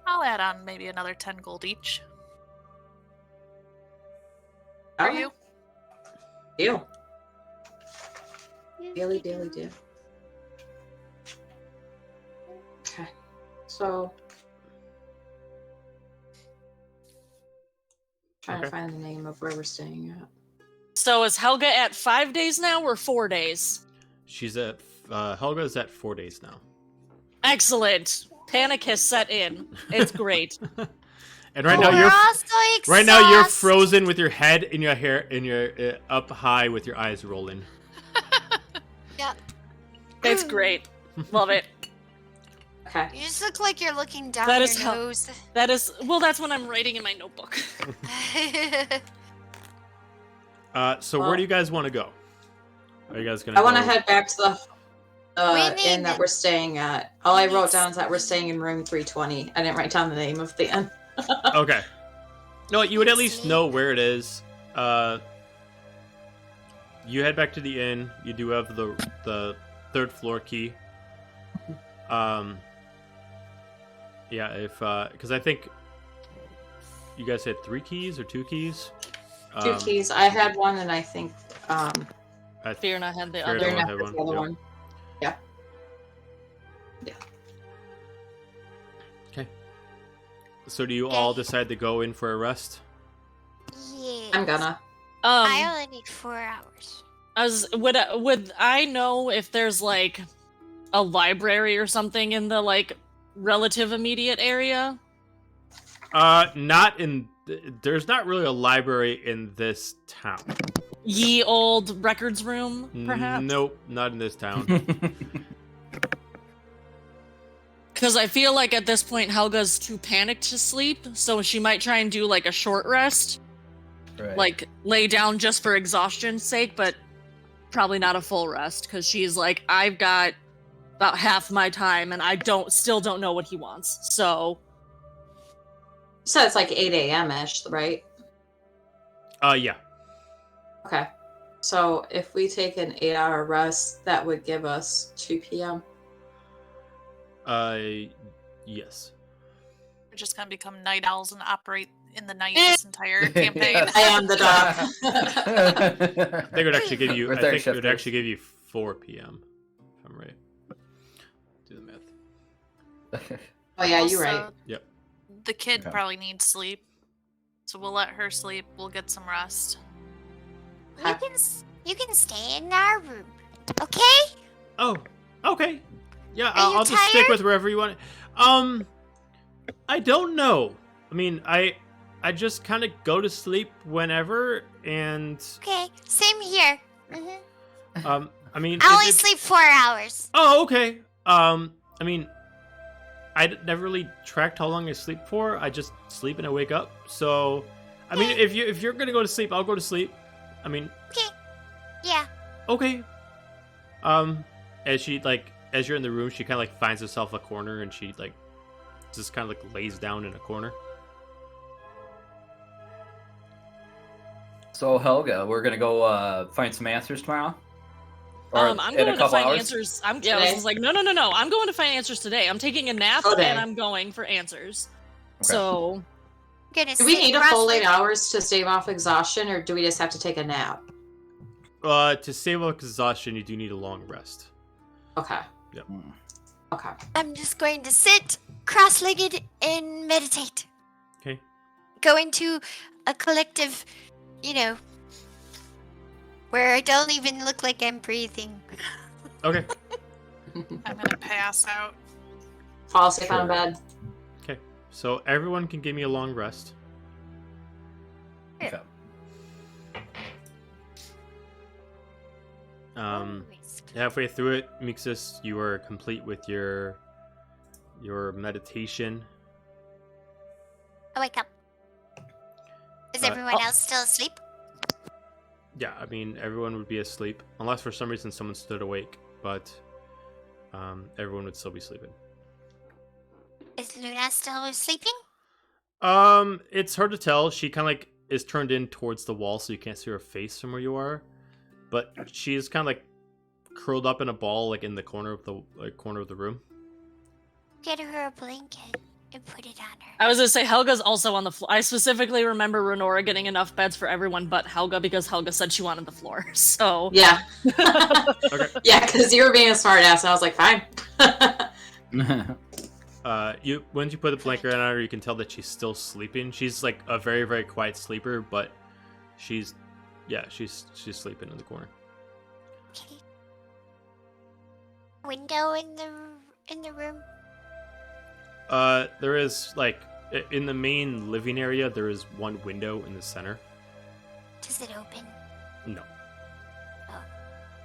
I'll add on maybe another 10 gold each. For you? Deal. Daily. Okay. So. Trying to Okay. find the name of where we're staying at. So is Helga at 5 days now or 4 days? She's at Helga's at 4 days now. Excellent. Panic has set in. It's great. And right now We're you're all so exhausted. right now you're frozen with your head in your hair in your up high with your eyes rolling. It's great. Love it. Okay. You just look like you're looking down That your is how- nose. That is, well, that's when I'm writing in my notebook. So where do you guys want to go? Are you guys gonna? I want to head back to the We inn need- that we're staying at. All I we wrote need- down is that we're staying in room 320. I didn't write down the name of the inn. Okay. No, you would at least know where it is. You head back to the inn. You do have the third floor key. Yeah, if because I think you guys had 3 keys or 2 keys. 2 keys. I had one, and I think Fear and I had the Fear other. and I Darren had has one, the other yep. one. Yeah. Okay. So do you all decide to go in for a rest? Yeah. I'm gonna. I only need 4 hours. Would I know if there's like a library or something in the like relative immediate area? Not in. There's not really a library in this town. Ye old records room, perhaps? Nope, not in this town. Because I feel like at this point Helga's too panicked to sleep, so she might try and do like a short rest. Right. Like lay down just for exhaustion's sake, but probably not a full rest, because she's like, I've got about half my time and I still don't know what he wants. So So it's like 8 a.m. ish, right? Yeah. Okay. So if we take an 8-hour rest, that would give us 2 p.m. Yes. We're just gonna become night owls and operate in the night this entire campaign. I am the dog. I think it would actually give you. We're I third think it would shifters. actually give you 4 p.m. If I'm right. Do the math. Oh yeah, you're right. Also, Yep. The kid Okay. probably needs sleep, so we'll let her sleep. We'll get some rest. You can stay in our room, okay? Oh, okay. Yeah, Are you I'll just stick tired? with wherever you want. I don't know. I mean, I just kind of go to sleep whenever, and Okay, same here. I mean, I if only it's- sleep 4 hours. Oh, okay. I mean, never really tracked how long I sleep for. I just sleep and I wake up. So, I mean, if you're gonna go to sleep, I'll go to sleep. I mean, Yeah. okay. As you're in the room, she kind of like finds herself a corner, and she like just kind of like lays down in a corner. So Helga, we're gonna go find some answers tomorrow. Or I'm in going a to couple find hours? answers. I was Today? just like, no. I'm going to find answers today. I'm taking a nap Today. and I'm going for answers. Okay. So Gonna Do we sit need a full 8 cross-legged. hours to stave off exhaustion, or do we just have to take a nap? To save up exhaustion, you do need a long rest. Okay. Hmm. Okay. I'm just going to sit cross-legged and meditate. Okay. Go into a collective, where I don't even look like I'm breathing. Okay. I'm gonna pass out. Fall asleep Sure. on bed. Okay. So everyone can give me a long rest. Okay. Halfway through it, Mixus, you are complete with your meditation. I wake up. Is Uh, everyone else still asleep? Yeah, I mean everyone would be asleep unless for some reason someone stood awake, but everyone would still be sleeping. Is Luna still sleeping? It's hard to tell. She kind of like is turned in towards the wall, so you can't see her face from where you are. But she is kind of like curled up in a ball, like in the corner of the room. Get her a blanket and put it on her. I was gonna say Helga's also on the floor. I specifically remember Renora getting enough beds for everyone but Helga because Helga said she wanted the floor. So Yeah. Okay. Yeah, because you were being a smartass, and I was like, fine. Once you put the blanket on her, you can tell that she's still sleeping. She's like a very, very quiet sleeper, but she's sleeping in the corner. Okay. Window in the room. There is like in the main living area, there is one window in the center. Does it open? No. Oh,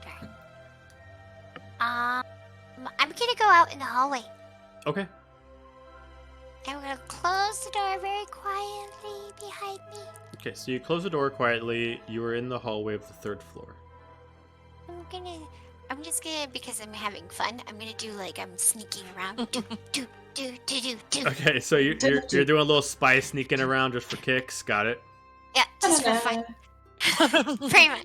darn. I'm gonna go out in the hallway. Okay. I'm gonna close the door very quietly behind me. Okay, so you close the door quietly. You are in the hallway of the 3rd floor. I'm just gonna, because I'm having fun, I'm gonna do like I'm sneaking around. do. Okay, so you're doing a little spy sneaking around just for kicks. Got it. Yeah, just for fun. Pretty much.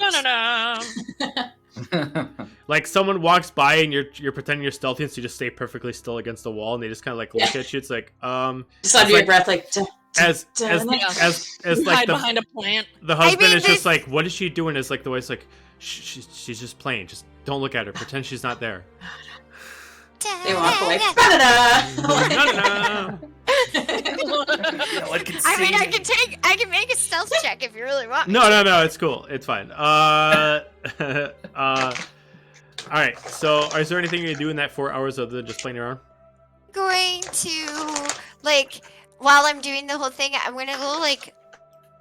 Like someone walks by and you're pretending you're stealthy, and so you just stay perfectly still against the wall, and they just kind of like look at you. It's like Just under your breath, like as Hide like behind a plant. the husband is just like, what is she doing? Is like the way it's like she's just playing. Just don't look at her. Pretend she's not there. They walk away. No. I mean, I can make a stealth check if you really want me. No, it's cool. It's fine. All right. So, is there anything you do in that 4 hours other than just playing around? Going to, like, while I'm doing the whole thing, I'm gonna go, like,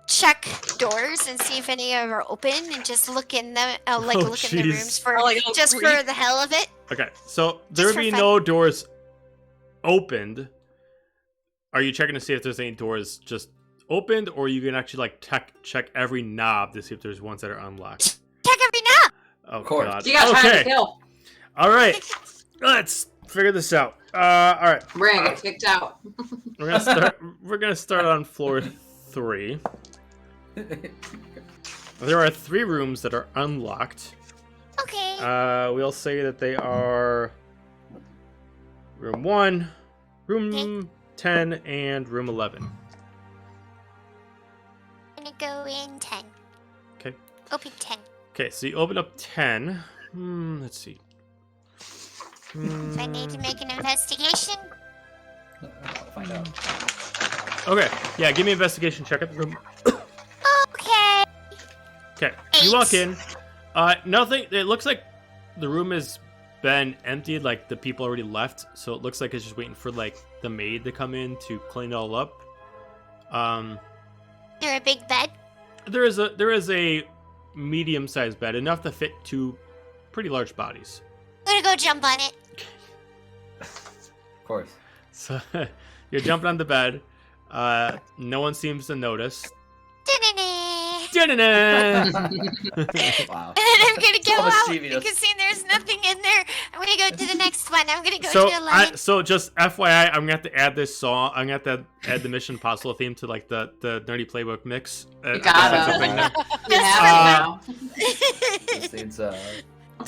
check doors and see if any of them are open and just look in them, look in the rooms for, just for the hell of it. Okay. So, there would be fun. no doors opened. Are you checking to see if there's any doors just opened, or you can actually, like, check every knob to see if there's ones that are unlocked? Check every knob! Oh, Of course. God. You got time to kill. All right. Let's figure this out. All right. We're gonna get kicked out. We're gonna start on floor 3. There are 3 rooms that are unlocked. Okay. We'll say that they are room 1, room 10, and room 11. I'm gonna go in 10. Okay. Open 10. Okay, so you open up 10. Let's see. So I need to make an investigation. I'll find out. Okay, yeah, give me an investigation check at the room. Okay. Okay, you walk in. Nothing. It looks like the room has been emptied. Like the people already left, so it looks like it's just waiting for like the maid to come in to clean it all up. There a big bed? There is a medium-sized bed, enough to fit 2 pretty large bodies. I'm gonna go jump on it. Of course. So you're jumping on the bed. No one seems to notice. Da-na-na. Wow. And then I'm gonna go So out mischievous. because see, there's nothing in there. I'm gonna go to the next one. I'm gonna go So, to 11. so just FYI, I'm gonna have to add this song. I'm gonna have to add the Mission Impossible theme to like the nerdy playbook mix. You gotta. Something now. You have it now. This thing's, But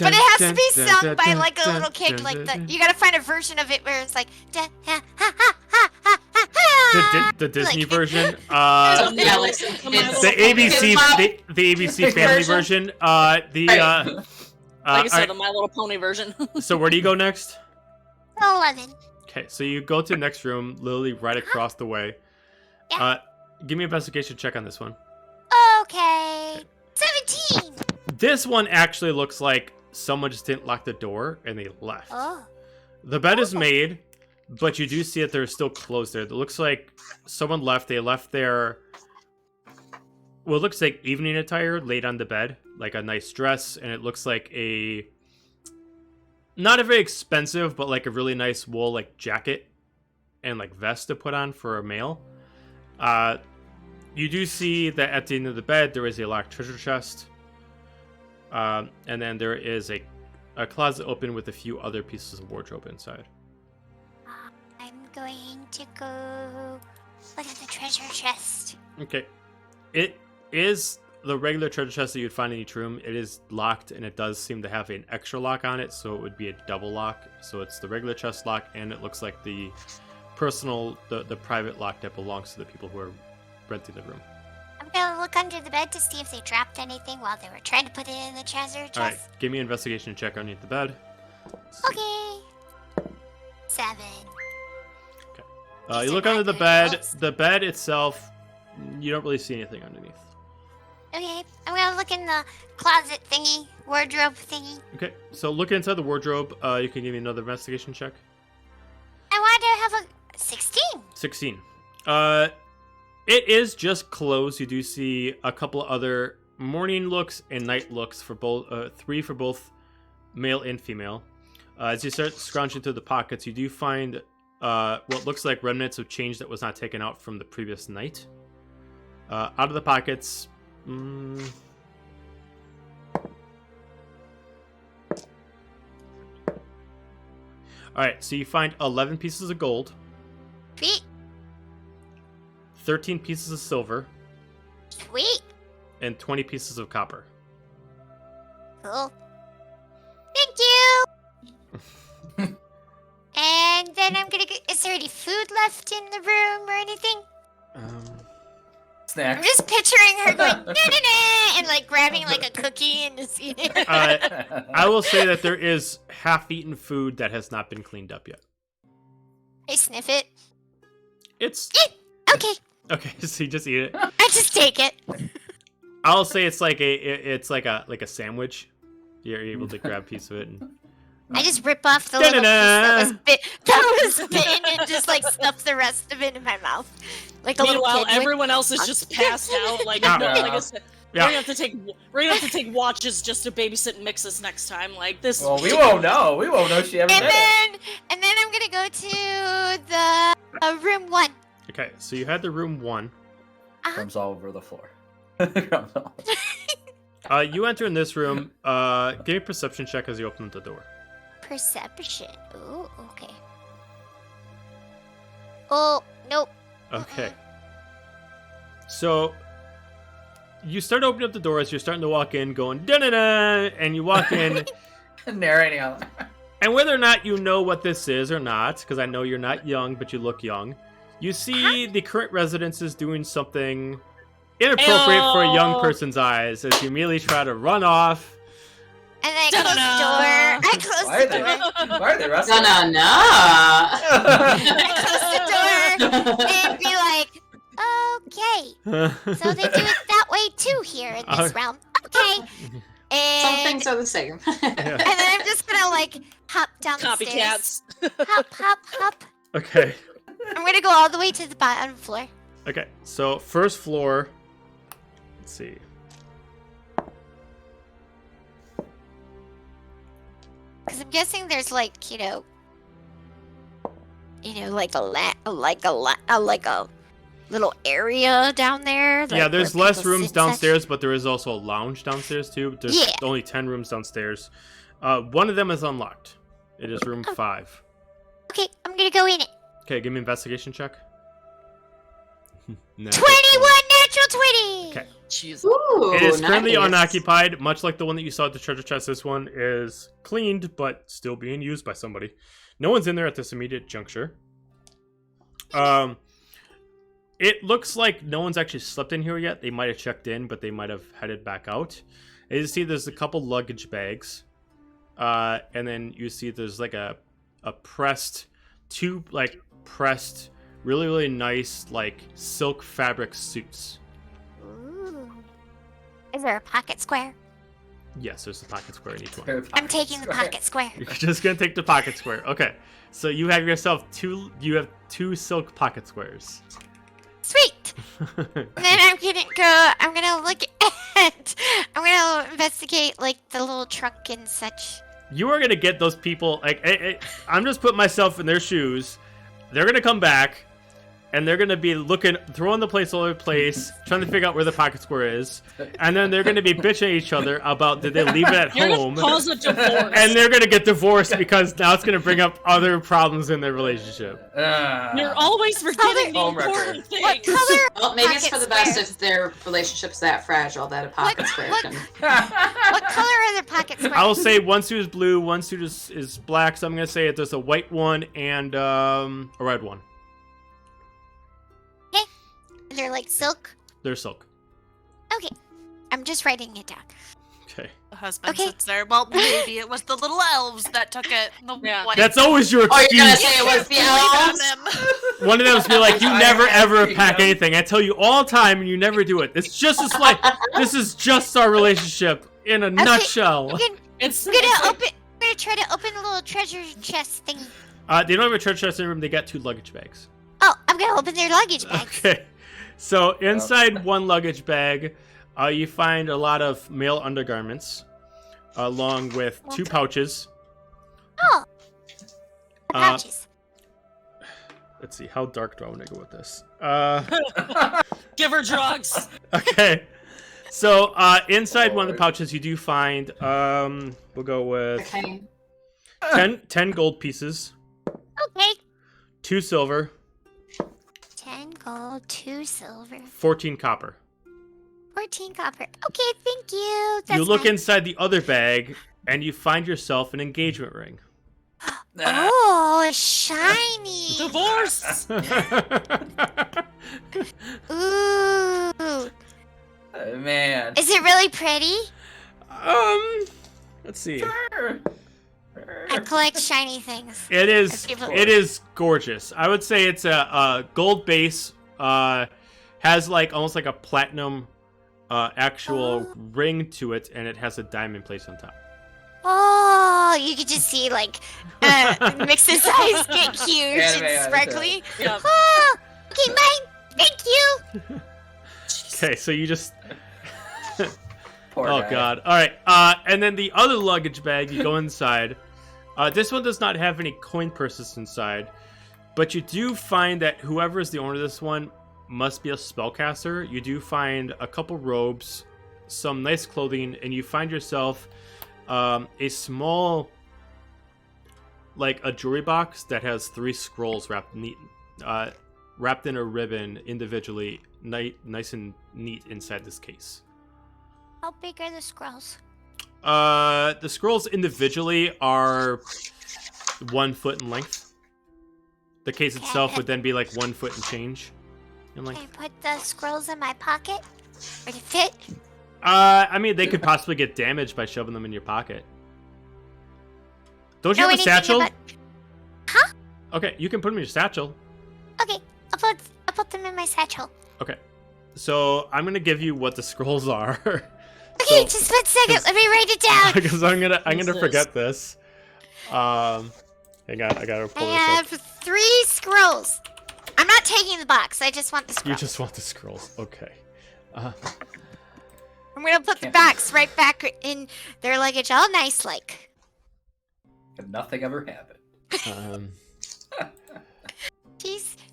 it has to be sung by like a little kid. Like you gotta find a version of it where it's like The Disney Like- version. Yeah, like some The kids. The ABC, Kids the ABC family version. Like I said, alright, the My Little Pony version. so where do you go next? 11. Okay, so you go to the next room, literally right across the way. Yeah. Give me an investigation check on this one. Okay. 17. This one actually looks like someone just didn't lock the door and they left. Oh. The bed is made, but you do see that there's still clothes there. It looks like someone left. They left their, well, it looks like evening attire laid on the bed, like a nice dress, and it looks like a, not a very expensive, but like a really nice wool like jacket and like vest to put on for a male. You do see that at the end of the bed there is a locked treasure chest, and then there is a closet open with a few other pieces of wardrobe inside. I'm going to go look at the treasure chest. Okay. It is the regular treasure chest that you'd find in each room. It is locked, and it does seem to have an extra lock on it, so it would be a double lock. So it's the regular chest lock, and it looks like the personal, the private lock that belongs to the people who are renting the room. I'm gonna look under the bed to see if they dropped anything while they were trying to put it in the treasure chest. Alright, give me an investigation check underneath the bed. Okay. 7. You look under the bed. The bed itself, you don't really see anything underneath. Okay, I'm gonna look in the closet thingy, wardrobe thingy. Okay, so look inside the wardrobe. You can give me another investigation check. I want to have a 16. 16. It is just clothes. You do see a couple other morning looks and night looks for both, 3 for both male and female. As you start scrounging through the pockets, you do find what looks like remnants of change that was not taken out from the previous night. Out of the pockets. Alright, so you find 11 pieces of gold, Sweet. 13 pieces of silver, Sweet. and 20 pieces of copper. Cool. Thank you. And then I'm gonna go. Is there any food left in the room or anything? I'm Snack. just picturing her going na-na-na, and like grabbing like a cookie and just eating it. I will say that there is half-eaten food that has not been cleaned up yet. I sniff it. It's Okay, okay. So you just eat it. I just take it. I'll say it's like a sandwich. You're able to grab a piece of it. And... I just rip off the little piece Da-da-da. that was bitten and just like stuff the rest of it in my mouth, like a little Meanwhile, kid would. everyone else is just passed out. Like, Yeah. like I said, Yeah. we're gonna have to take watches just to babysit and mix this next time. Like this. Well, we won't know. We won't know she ever did it. And then I'm gonna go to the room 1. Okay, so you had the room 1. Crumbs all over the floor. Crumbs all. You enter in this room. Give me a perception check as you open the door. Perception. Ooh, okay. Oh, nope. Okay. So you start opening up the door as you're starting to walk in, going da-da-da, and you walk in, Narrating out. and whether or not you know what this is or not, because I know you're not young, but you look young, you see the current residence is doing something inappropriate for a young Ew. person's eyes as you immediately try to run off. And then I close the door. I close Why are the door. they? Why are they wrestling? No. I close the door and be like, okay. So they do it that way too here in this realm. Okay. And, Some things are the same. and then I'm just gonna like hop down the stairs. Copycats. Hop. Okay. I'm gonna go all the way to the bottom floor. Okay, so first floor. Let's see. Because I'm guessing there's like, like a little area down there. Yeah, like, there's where less people rooms sit downstairs, but there is also a lounge downstairs too. There's Yeah. only 10 rooms downstairs. One of them is unlocked. It is room 5. Okay, I'm gonna go in it. Okay, give me an investigation check. 21 natural 20. Okay. Jesus. Ooh, It is currently nice. unoccupied, much like the one that you saw at the treasure chest. This one is cleaned, but still being used by somebody. No one's in there at this immediate juncture. It looks like no one's actually slept in here yet. They might have checked in, but they might have headed back out. As you see, there's a couple luggage bags. And then you see there's like a pressed, really, really nice, like, silk fabric suits. Ooh. Is there a pocket square? Yes, there's a pocket square in each one. I'm taking the pocket square. You're just gonna take the pocket square. Okay. So you have yourself two silk pocket squares. Sweet. And then I'm gonna investigate like the little truck and such. You are gonna get those people, like, I'm just putting myself in their shoes. They're gonna come back, and they're gonna be throwing the place all over the place, trying to figure out where the pocket square is, and then they're gonna be bitching at each other about did they leave it at You're home, gonna cause a divorce. and they're gonna get divorced because now it's gonna bring up other problems in their relationship. You're always forgetting the Home wrecker. important things. What color? Well, maybe it's pocket for the best squares? if their relationship's that fragile that a pocket square what- can. What color are the pocket squares? I'll say one suit is blue, one suit is black, so I'm gonna say there's a white one and a red one. They're like silk. They're silk. Okay, I'm just writing it down. Okay. The husband Okay. sits there. Well, maybe it was the little elves that took it. The Yeah. white That's always your Oh, you're gonna excuse. say it was the blame on elves? them. One of them is be like, you I never have ever to, pack yeah. anything. I tell you all the time, and you never do it. It's just as like this is just our relationship in a nutshell. I'm gonna, It's I'm gonna try to open a little treasure chest thing. They don't have a church chest in the room. They got 2 luggage bags. Oh, I'm gonna open their luggage bags. Okay. So inside one luggage bag, you find a lot of male undergarments, along with 2 pouches. Oh, the Uh, pouches. Let's see, how dark do I want to go with this? Give her drugs. Okay. So inside one of the pouches, you do find we'll go with Okay. 10 gold pieces, Okay. 2 silver, 10 gold, 2 silver, 14 copper. 14 copper. Okay, thank you. That's You look fine. inside the other bag, and you find yourself an engagement ring. Oh, shiny. Divorce. Ooh. Man. Is it really pretty? Let's see. I collect shiny things. It is. People- It is gorgeous. I would say it's a gold base. Has like almost like a platinum actual ring to it, and it has a diamond place on top. Oh, you could just see like Mix's eyes get huge Anime, and sparkly. Yep. Oh, okay, mine. Thank you. Okay, so you just. Poor Oh guy. god. All right. And then the other luggage bag, you go inside. This one does not have any coin purses inside, but you do find that whoever is the owner of this one must be a spellcaster. You do find a couple robes, some nice clothing, and you find yourself a small, like a jewelry box that has 3 scrolls wrapped in a ribbon individually, nice and neat inside this case. How big are the scrolls? The scrolls individually are 1 foot in length. The case itself would then be like 1 foot and change in Can length. I put the scrolls in my pocket? Or to fit? I mean, they could possibly get damaged by shoving them in your pocket. Don't you have a anything satchel? about- Huh? Okay, you can put them in your satchel. Okay, I'll put them in my satchel. Okay, so I'm gonna give you what the scrolls are. Okay, just 1 second. Let me write it down. Because I'm gonna Jesus. forget this. Hang on, I gotta pull I this up. have 3 scrolls. I'm not taking the box. I just want the You scrolls. just want the scrolls, okay? I'm gonna put the box right back in their luggage, all nice like. And nothing ever happened.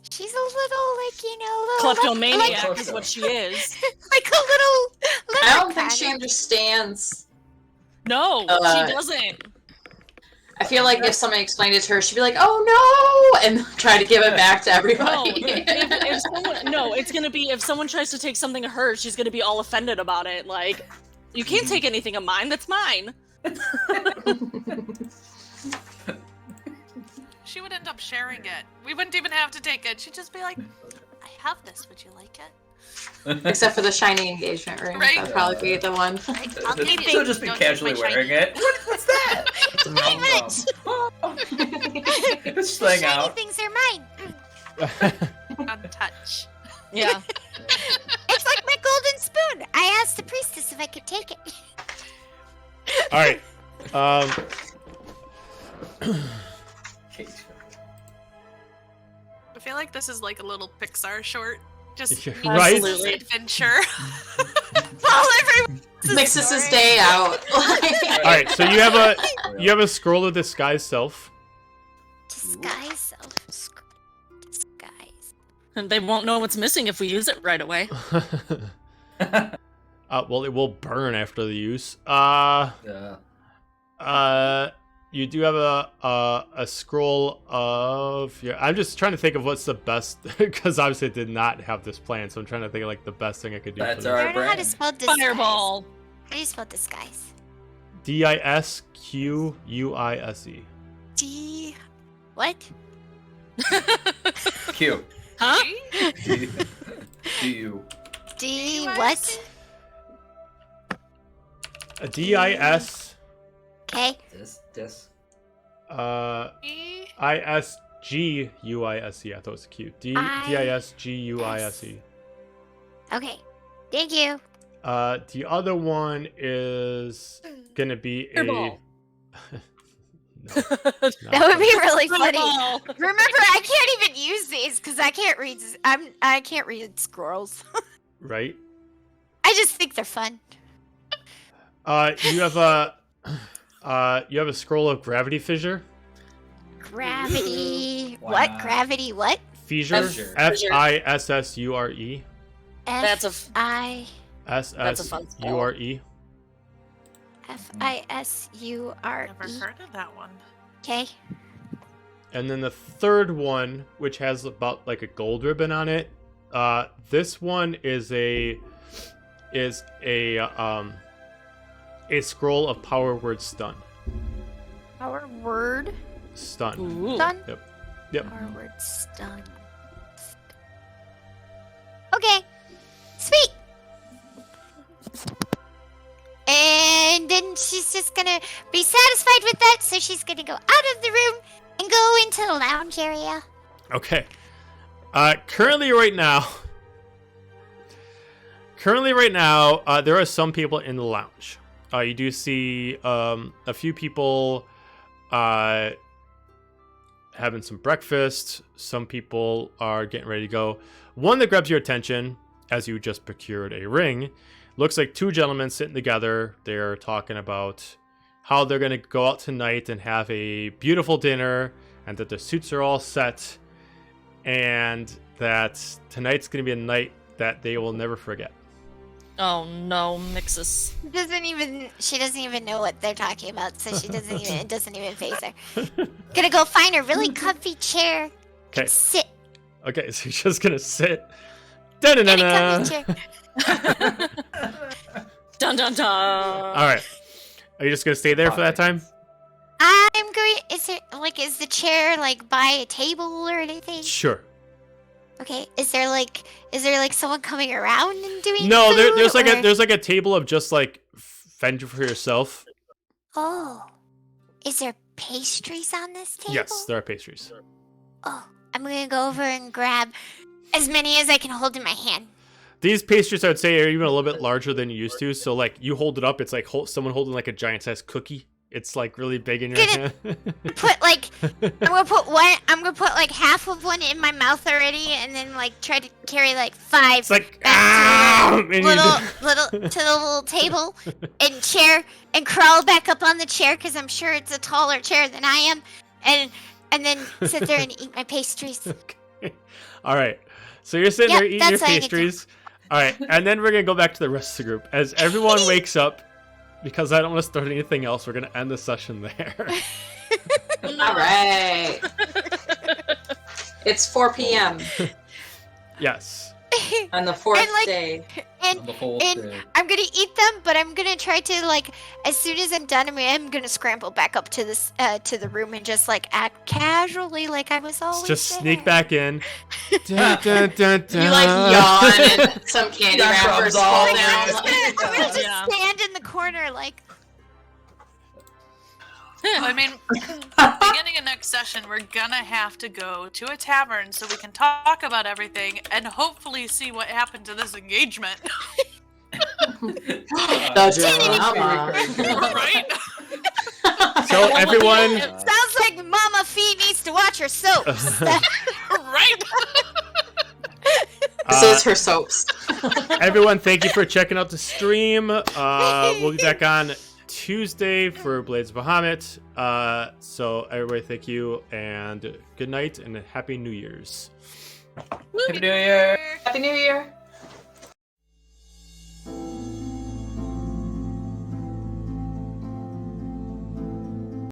She's a little like little Kleptomaniac Like- is what she is. like a little. I don't think she understands. No, Uh, she doesn't. I feel like if somebody explained it to her, she'd be like, "Oh no!" and try to give it back to No, everybody. if someone, no, it's gonna be if someone tries to take something of hers, she's gonna be all offended about it. Like, you can't take anything of mine. That's mine. She would end up sharing it. We wouldn't even have to take it. She'd just be like, I have this. Would you like it? Except for the shiny engagement ring. Right. That'd probably be the one. I'll take it. She'll just be Don't take casually my wearing shiny. it. What's that? Get this thing Shiny out. things are mine. Untouch. Yeah. It's like my golden spoon. I asked the priestess if I could take it. All right. I feel like this is like a little Pixar short. Just Yeah, me right? and this Absolutely. adventure. Mixes his day out. All right. So you have a scroll of disguise self. Disguise self. Disguise. And they won't know what's missing if we use it right away. Well, it will burn after the use. Yeah. You do have a scroll of. Yeah, I'm just trying to think of what's the best because obviously I did not have this plan, so I'm trying to think of like the best thing I could do. That's for all I right. don't know how to Brand. spell disguise. Fireball. How do you spell disguise? DISQUISE. D. What? Q. Huh? D. U. D. What? A DIS. Okay. This. E? ISGUISE. I thought it was Q. DISGUISE. Okay. Thank you. The other one is gonna be a. Fireball. No, That would be really funny. Fireball. Remember, I can't even use these because I can't read. I can't read scrolls. right. I just think they're fun. You have a scroll of gravity fissure. Gravity. Why What? not? Gravity? What? Fissure. Fissure. FISSURE. That's a F-I... S That's a S fun spell. U R E. F-I-S-U-R-E. Never heard of that one. Okay. And then the third one, which has about like a gold ribbon on it. This one is a scroll of power word stun. Our word Stun. Ooh. stun? Yep. Our word stun. Okay. Sweet. And then she's just gonna be satisfied with that, so she's gonna go out of the room and go into the lounge area. Okay. Currently right now, there are some people in the lounge. You do see a few people having some breakfast. Some people are getting ready to go. One that grabs your attention, as you just procured a ring, looks like two gentlemen sitting together. They're talking about how they're going to go out tonight and have a beautiful dinner, and that their suits are all set, and that tonight's going to be a night that they will never forget. Oh no, Mixus. She doesn't even know what they're talking about, so it doesn't even faze her. Gonna go find a really comfy chair. Okay. And sit Okay, so you're just going to sit. in a Da-na-na-na. comfy chair. Dun dun dun. All right. Are you just going to stay there for that time? I'm going. Is the chair like by a table or anything? Sure. Okay. Is there like someone coming around and doing? No, food, there's like a table of just like fend for yourself. Oh, is there pastries on this table? Yes, there are pastries. Oh, I'm gonna go over and grab as many as I can hold in my hand. These pastries, I would say, are even a little bit larger than you used to. So, like, you hold it up, it's like someone holding like a giant-sized cookie. It's like really big in your hand. I'm gonna put like half of one in my mouth already, and then like try to carry like 5 It's like back to the little table and chair, and crawl back up on the chair because I'm sure it's a taller chair than I am, and then sit there and eat my pastries. Okay. All right. So you're sitting there eating your that's what I get to. pastries. All right, and then we're gonna go back to the rest of the group as everyone wakes up. Because I don't want to start anything else, we're gonna end the session there. All right. It's 4 p.m. Yes. on the fourth And, like, day. And On the fourth and day. I'm gonna eat them, but I'm gonna try to like as soon as I'm done, I'm gonna scramble back up to this to the room and just like act casually like I was always Just there. sneak back in. Dun, dun, dun, dun. You like yawn and some candy Yeah, wrappers crumbs all fall I'm down. gonna just Yeah. stand in the corner like I mean, beginning of next session, we're gonna have to go to a tavern so we can talk about everything and hopefully see what happened to this engagement. The drama. Right? So everyone, sounds like Mama Fee needs to watch her soaps. Right? This is her soaps. everyone, thank you for checking out the stream. We'll be back on Tuesday for Blades of Bahamut. So everybody, thank you and good night and Happy New Year's. Happy New Year. Happy New Year.